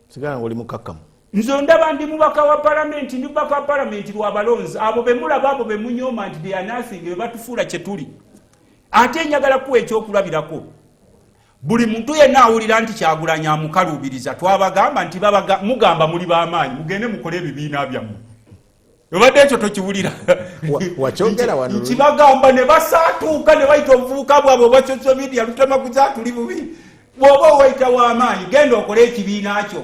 sigala ng'oli mukakkamu nzo ndaba ndi mubaka wa parliament ndi mubaka wa parliament lw'abalonzi abo be mulaba abo be munyooma nti they are nothing be batufuula kye tuli ate njagala kuwa ekyokulabirako buli muntu yenna awulira nti Kyagulanyi amukaluubiriza twabagamba nti mugamba muli b'amaanyi mugende mukole ebibiina byammwe obadde ekyo tokiwulira wakyogera wano nkibagamba ne basaatuuka ne bayita obuvubuka bwabwe obwa social media Luttamaguzi atuli bubi bw'oba owayita w'amaanyi genda okole ekibiina kyo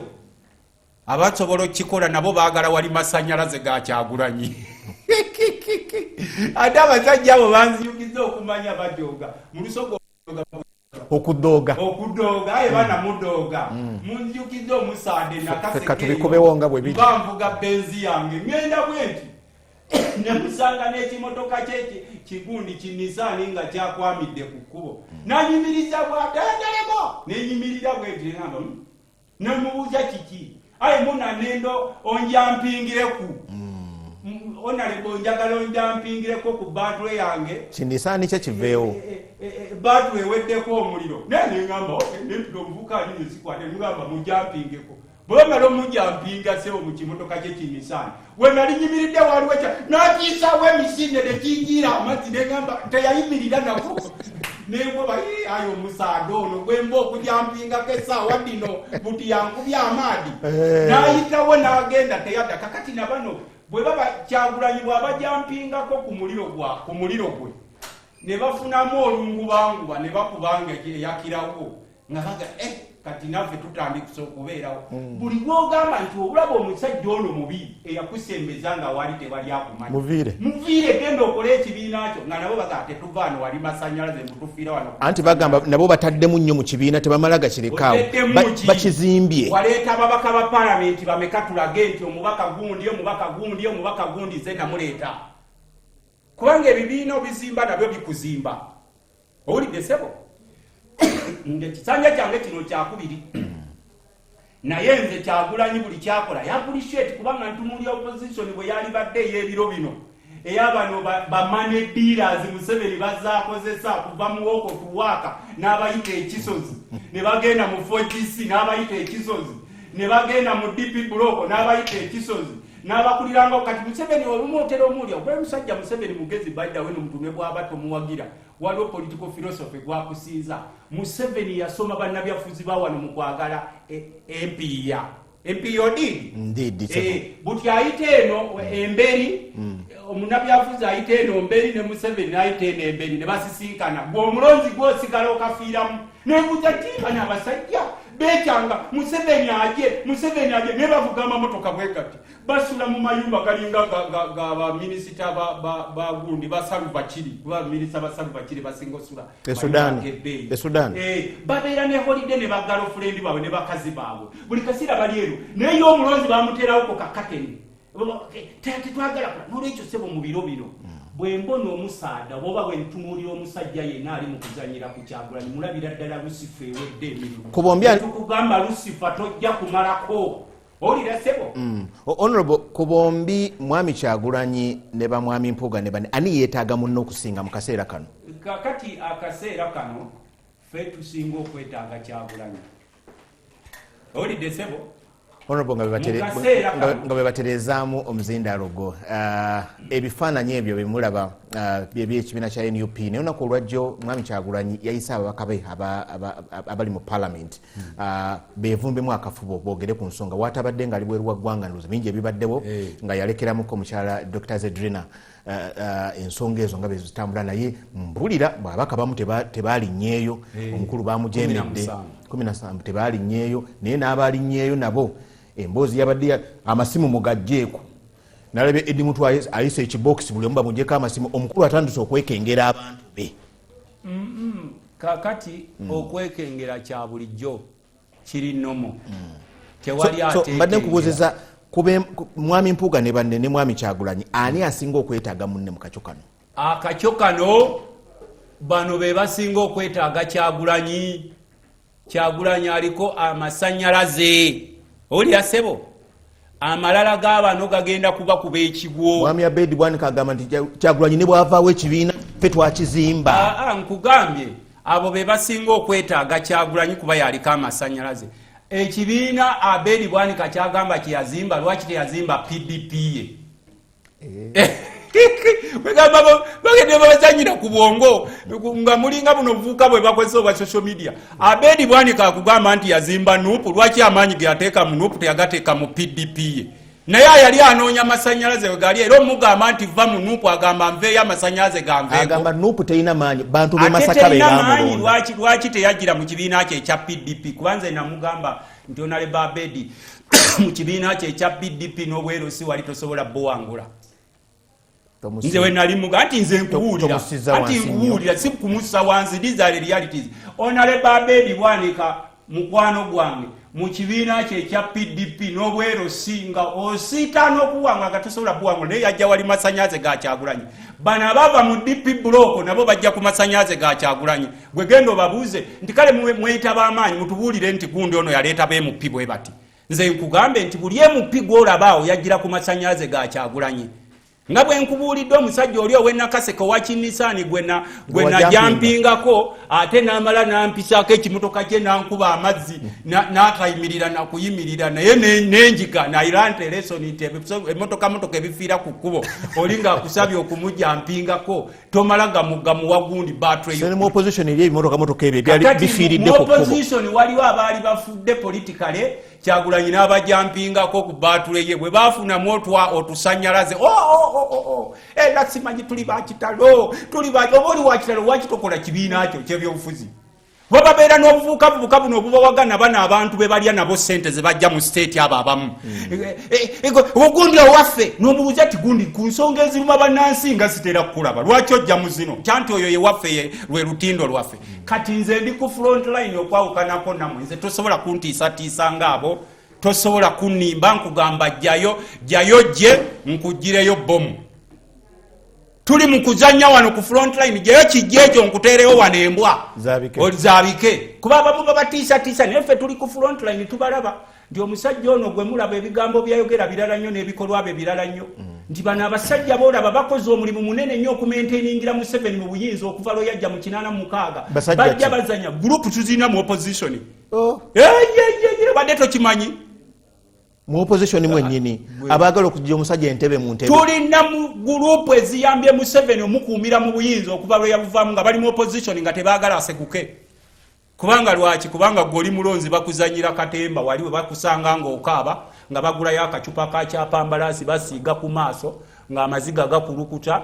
abasobola okikola nabo baagala wali masanyalaze ga Kyagulanyi ate abasajja abo banziyugiza okumanya bajoga mu lusogo okudooga aye bana mudooga munjukize omusaade nakasebikubewonga nga bwe biri bamvuga benzi yange ngenda bwenti nemusanga n'ekimotoka kigundi kinisani nga kyakwamidde ku kkubo nanyumiriza bwatendereko nenyimirira bwenti ngamba nemubuuza kiki aye munanendo onjampingireku onalebo njagala onjampingireko ku batwe yange kinisani kye kiveewo batwe eweddeko omuliro nenengamba nentulo omuvuka ali nezikwate ngamba mujampingeko bwemala omujampinga sebo mu kimotoka kye kinisani wenalinyimiridde waliwo nakiisawo emisinde nekinjira amazzi negamba teyayimirira nako nengoba ayo omusaade ono gwemba okujampingako essaawa dino buti yankubya amaadi nayitawo n'agenda teyadda kakati nabano bwe baba Kyagulanyi bw'abajampingako ku muliro gwe ne bafunamu olungubanguba ne bakubanga eyakirawo nga baga kati naffe tutandikisa okubeerawo buli gwogamba nti obulaba omusajja ono mubi eyakusembeza nga wali tebali akumanyi muviire genda okola ekibiina kyo nga nabo baga tetuvaano wali masannyalaze mutufiira wano anti bagamba nabo bataddemu nnyo mu kibiina tebamala gakirekaawo bakizimbye waleeta ababaka ba palamenti bameka tulage nti omubaka gundi ze namuleeta kubanga ebibiina obizimba nabyo bikuzimba owulidde sebo ekisanja kyange kino kyakubiri naye nze Kyagulanyi buli kyakola yapulishet kubanga ntumuli opposition bwe yali badde ey'ebiro bino eyabano bamane dealers Museveni bazaakozesa kuva mu woko tuwaka n'abayita ekisozi ne bagenda mu 4GC n'abayita ekisozi ne bagenda mu DP block n'abayita ekisozi n'abakuliranga kati Museveni olumotero omulya gwe musajja Museveni mugezi badda we n'omutume bw'abato muwagira waliwo political philosophy gwakusiiza Museveni yasoma bannabyafuzi ba wano mu kwagala MPOD buti ayite eno emberi omunabyafuzi ayite eno mberi ne Museveni ayite eno emberi ne basisinkana gw'omulonzi gwosigala okafiiramu nebuza timba n'abasajja bekyanga Museveni aje ne bavuga amamotoka bwe kati basula mu mayumba galinga ga minisita ba gundi basaluva kiri kuba minisita basaluva kiri basingo sula Sudan babeera ne holiday ne bagalo friend bawe ne bakazi bawe buli kasira baliero naye omulonzi bamuterawo ko kakateni tete twagala n'olwekyo sebo mu biro bino bwe mbona omusaada boba bwe ntumulira omusajja yenna ali mu kuzanyira ku Kyagulanyi mulabira ddala Lusifa ewedde emirimu tukugamba Lusifa tojja kumalako olira sebo honorable Kubombi mwami Kyagulanyi ne ba mwami Mpuuga ne bane ani yeetaaga munno okusinga mu kaseera kano kakati akaseera kano ffe tusinga okwetaaga Kyagulanyi olidde sebo honorable nga bebaterezaamu omuzindaalo gwo ebifaananyi ebyo bemulaba by'ekibiina kya NUP naye olunaku olwajjo mwami Kyagulanyi yayise ababaka be abali mu Parliament beevumbemu akafubo boogere ku nsonga waatabadde nga ali bweru wa ggwanga ndowooza bingi ebibaddewo nga yalekeramuko omukyala Dr. Zedrina ensonga ezo nga bezitambula naye mbulira ababaka bamu tebalinnyeeyo omukulu bamujemedde 17 tebalinnyeeyo naye n'abalinnyeeyo nabo emboozi yabadde amasimu mugajjeeko nalabye Eddi Mutu ayise ekibokisi buli omu bamugyeko amasimu omukulu atandise okwekengera abantu be kakati okwekengera kya bulijjo kiri nomo tewali ate mbadde nkubuuzizza mwami Mpuuga ne banne ne mwami Kyagulanyi ani asinga okwetaaga munne mu kacyo kano akacyo kano bano be basinga okwetaaga Kyagulanyi aliko amasannyalaze olya sebo amalala g'abano gagenda kuba kuba ekigwo mwami Awedde bwanika agamba nti Kyagulanyi ne bwavaawo ekibiina ffe twakizimba nkugambye abo be basinga okwetaaga Kyagulanyi kuba yaliko amasannyalaze ekibiina Awedde bwanika kyagamba kyeyazimba lwaki teyazimba PDP ye bagende babazanyira ku bwongo nga mulinga buno buvuka bwe bakozesa obwa social media Awedde bwanika akugamba nti yazimba nupu lwaki amaanyi ge yateeka mu nupu teyagateeka mu PDP ye naye yali anoonya amasannyalaze we gali era omugamba nti va mu nupu agamba nveeyo amasannyalaze ganveeko agamba nupu terina maanyi bantu be Masaka be bamulonda lwaki teyagira mu kibiina kye ekya PDP kubanza namugamba nti Honorable Awedde mu kibiina kye ekya PDP n'obwerusi wali tosobola bowangula nze we nali muga anti nze nkuwulira anti nkuwulira si kumussa wansi these are the realities. Honorable Abedi Bwanika mukwano gwange mu kibiina kye ekya PDP n'obwero singa osiita n'okuwanga gatosobola kuwanga naye yajja wali masanyaze ga Kyagulanyi. Bano abava mu DP block nabo bajja ku masanyaze ga Kyagulanyi. Gwe genda obabuuze nti kale mweyita b'amaanyi mutubuulire nti gundi ono yaleeta b'MP bwe bati. Nze nkugambe nti buli MP gw'olabaawo yajjira ku masanyaze ga Kyagulanyi. Nga bwe nkubuulidde omusajja oli ow'enakaseke wa Kinnisaani gwe najampingako ate n'amala n'ampisaako ekimotoka kye n'ankuba amazzi n'atayimirira nakuyimirira naye n'enjiga nairante lesonite emotoka ebifiira ku kkubo oli ng'akusabye okumujampingako tomala gamuwa gundi battery. Mu opposition eri ebimotoka ebyo byali bifiiridde ku kkubo. Mu opposition waliwo abaali bafudde politically Kyagulanyi n'abajampingako ku battery ye bwe baafunamu otusanyalaze era simanyi tuli bakitalo oboli wakitalo wakitokola kibiina kyo kyebyobufuzi bababeera n'obuvubuka buno obubawagana bana abantu be balya nabo sente ze bajja mu state abo abamu ogundi owaffe n'omubuuza ti gundi ku nsonga eziruma bannansi nga zitera kukulaba lwaki ojja mu zino kyanti oyo ye waffe lwe lutindo lwaffe kati nze ndi ku front line okwawukanako namwe nze tosobola kuntiisatiisa ngaabo tosobola kunnimba nkugamba jjayo gye nkugireyo bomu. Tuli mukuzanya wano ku front line jjayo kijjejo nkutereyo wano embwa zabike kuba abamu babatiisa neffe tuli ku front line tubalaba nti omusajja ono gwe mulaba ebigambo byayogera birala nnyo n'ebikolwa bye birala nnyo nti bano abasajja boolaba bakoze omulimu munene nnyo okumaintainingira Museveni mu buyinza okuva lwe yajja mu 86 bajja bazanya gurupu tuzina mu opposition badde tokimanyi mu opposition mwennyini abaagala okujja omusajja entebe mu ntebe tulina mu gurupu eziyambye Museveni omukuumira mu buyinza okuva lwe yabuvaamu nga bali mu opposition nga tebaagala asekuke. Kubanga lwaki kubanga goli mulonzi bakuzanyira katemba wali we bakusanga ng'okaaba nga bagulayo akacupa ka kyapambalasi basiiga ku maaso ng'amaziga gakulukuta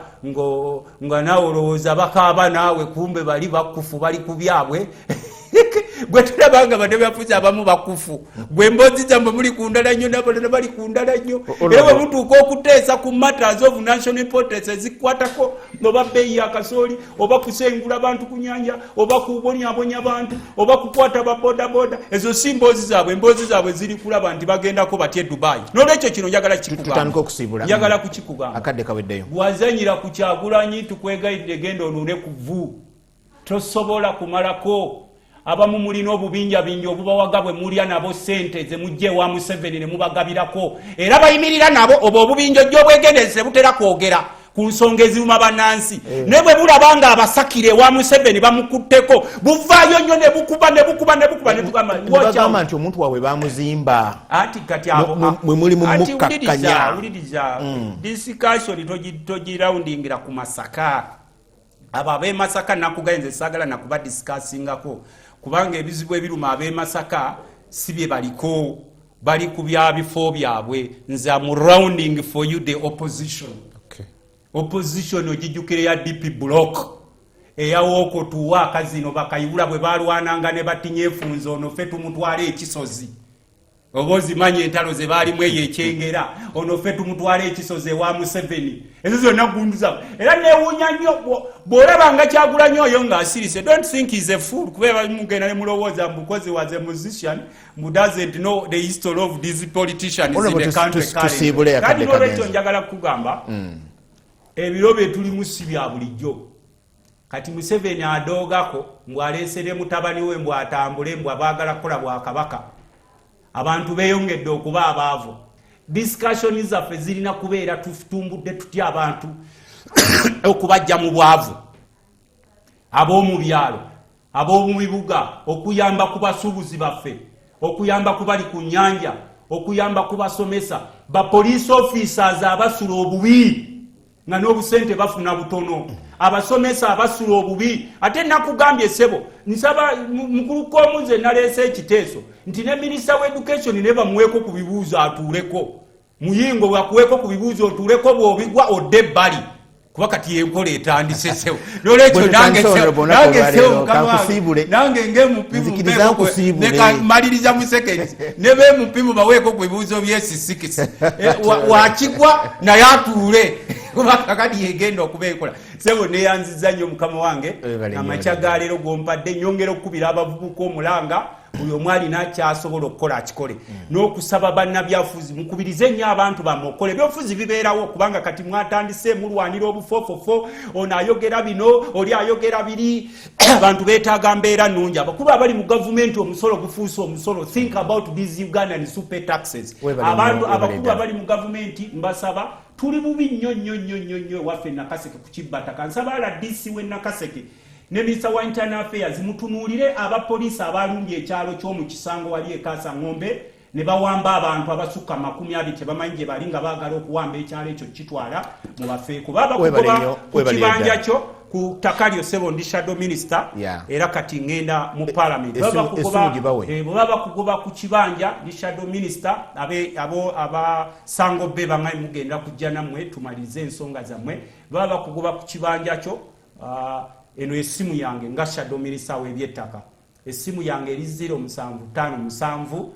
nga nawe olowooza bakaaba naawe kumbe bali bakufu bali ku byabwe gwe tulabanga bade byafuza abamu bakufu gwe mbozi zambo muli kundala nnyo nabo bali kundala nnyo ewe mutuuka okuteesa ku matters of national importance ezikwatako noba bbeeyi ya kasooli oba kusengula bantu ku nyanja oba kubonyabonya bantu oba kukwata babodaboda ezo si mboozi zaabwe ziri kulaba nti bagendako batye Dubai. N'olwekyo kino njagala njagala kukikugamba akadde kaweddeyo wazanyira ku Kyagulanyi tukwegayidde genda onuune ku vvu tosobola kumalako abamu mulina obubinja bingi obubawaga bwe mulya nabo sente ze mujje wa Museveni ne mubagabirako era bayimirira nabo obo obubinja gy'obwegendeze butera kwogera ku nsonga eziruma bannansi ne bwe bulabanga abasakire wa Museveni bamukutteko buvaayo nnyo ne bukuba tugamba nti omuntu waabwe bamuzimba ati kati abo mwe muli mu mukakkanya discussion togiraundingira ku Masaka abo ab'e Masaka nakugayenze saagala nakuba discussingako kubanga ebizibu ebiruma ab'e Masaka si bye baliko bali ku byabifo byabwe nze mu rounding for you the opposition. Opposition ogijjukire ya DP block eyawoko tuwa akazino bakayibula bwe balwananga ne batinyefunzo ono ffe tumutwale ekisozi obozi manye entalo ze baalimu eyo ekyengera ono ffe tumutwale ekisozi wa Museveni ezo zonna gunduza era neewuunya nnyo bw'olabanga Kyagulanyi oyo ng'asirise don't think he's a fool kuba mugenda ne mulowooza because he was a musician who doesn't know the history of these politicians in the country kati n'olwekyo njagala kugamba ebiro bye tulimu si bya bulijjo kati Museveni adoogako mbw'aleesere mutabani we mbw'atambule mbw'abaagala kukola bwakabaka abantu beeyongedde okuba abaavu discussion zaffe zirina kubeera tutumbudde tutya abantu okubajja mu bwavu ab'omu byalo ab'omu bibuga okuyamba ku basuubuzi baffe okuyamba ku bali ku nnyanja okuyamba ku basomesa ba police officers abasula obubi nga n'obusente bafuna butono abasomesa abasula obubi ate nakugambye sebo nsaba mukuluko omuze naleese ekiteeso nti ne minister wa education ne bamuweeko ku bibuuzo atuuleko muyingo bwakuweeko ku bibuuzo otuuleko bw'obigwa odde bali kuba kati yenkola etandise sewo n'olwekyo nange ng'emupimu maliriza mu seconds ne beemupimu baweeko ku bibuuzo byesisikisi wakigwa naye atuule kuba kakati yegenda okubeekola sebo neyanziza nnyo mukama wange amaca galeero gompadde nyongera okukubira abavubuka omulanga buli omu alina kyasobola okukola akikole n'okusaba bannabyafuzi mukubirize nnyo abantu bammwe okukola ebyobufuzi bibeerawo kubanga kati mwatandise mulwanira obufofofo ono ayogera bino oli ayogera biri abantu beetaaga mbeera nnungi abakulu abali mu gavumenti omusolo gufuuse omusolo think about these Ugandan super taxes abantu abakulu abali mu gavumenti mbasaba tuli bubi nnyo waffe Nakaseke ku kibbata kansaba ala DC we Nakaseke ne Minister wa Internal Affairs mutunuulire abapoliisi abalumbye ekyalo ky'omu Kisango wali ekasa ng'ombe ne bawamba abantu abasukka 20 tebamanyi gye bali nga baagala okuwamba ekyalo ekyo kitwala mu bafeeko baba kugoba ku kibanja kyo ku takalyo sebo ndi shadow minister era kati ngenda mu parliament baba kugoba ku kibanja ndi shadow minister aba sango be bangayi mugenda kujja namwe tumalize ensonga zammwe baba kugoba ku kibanja kyo eno esimu yange nga shadow minister w'ebyettaka esimu yange eri 0757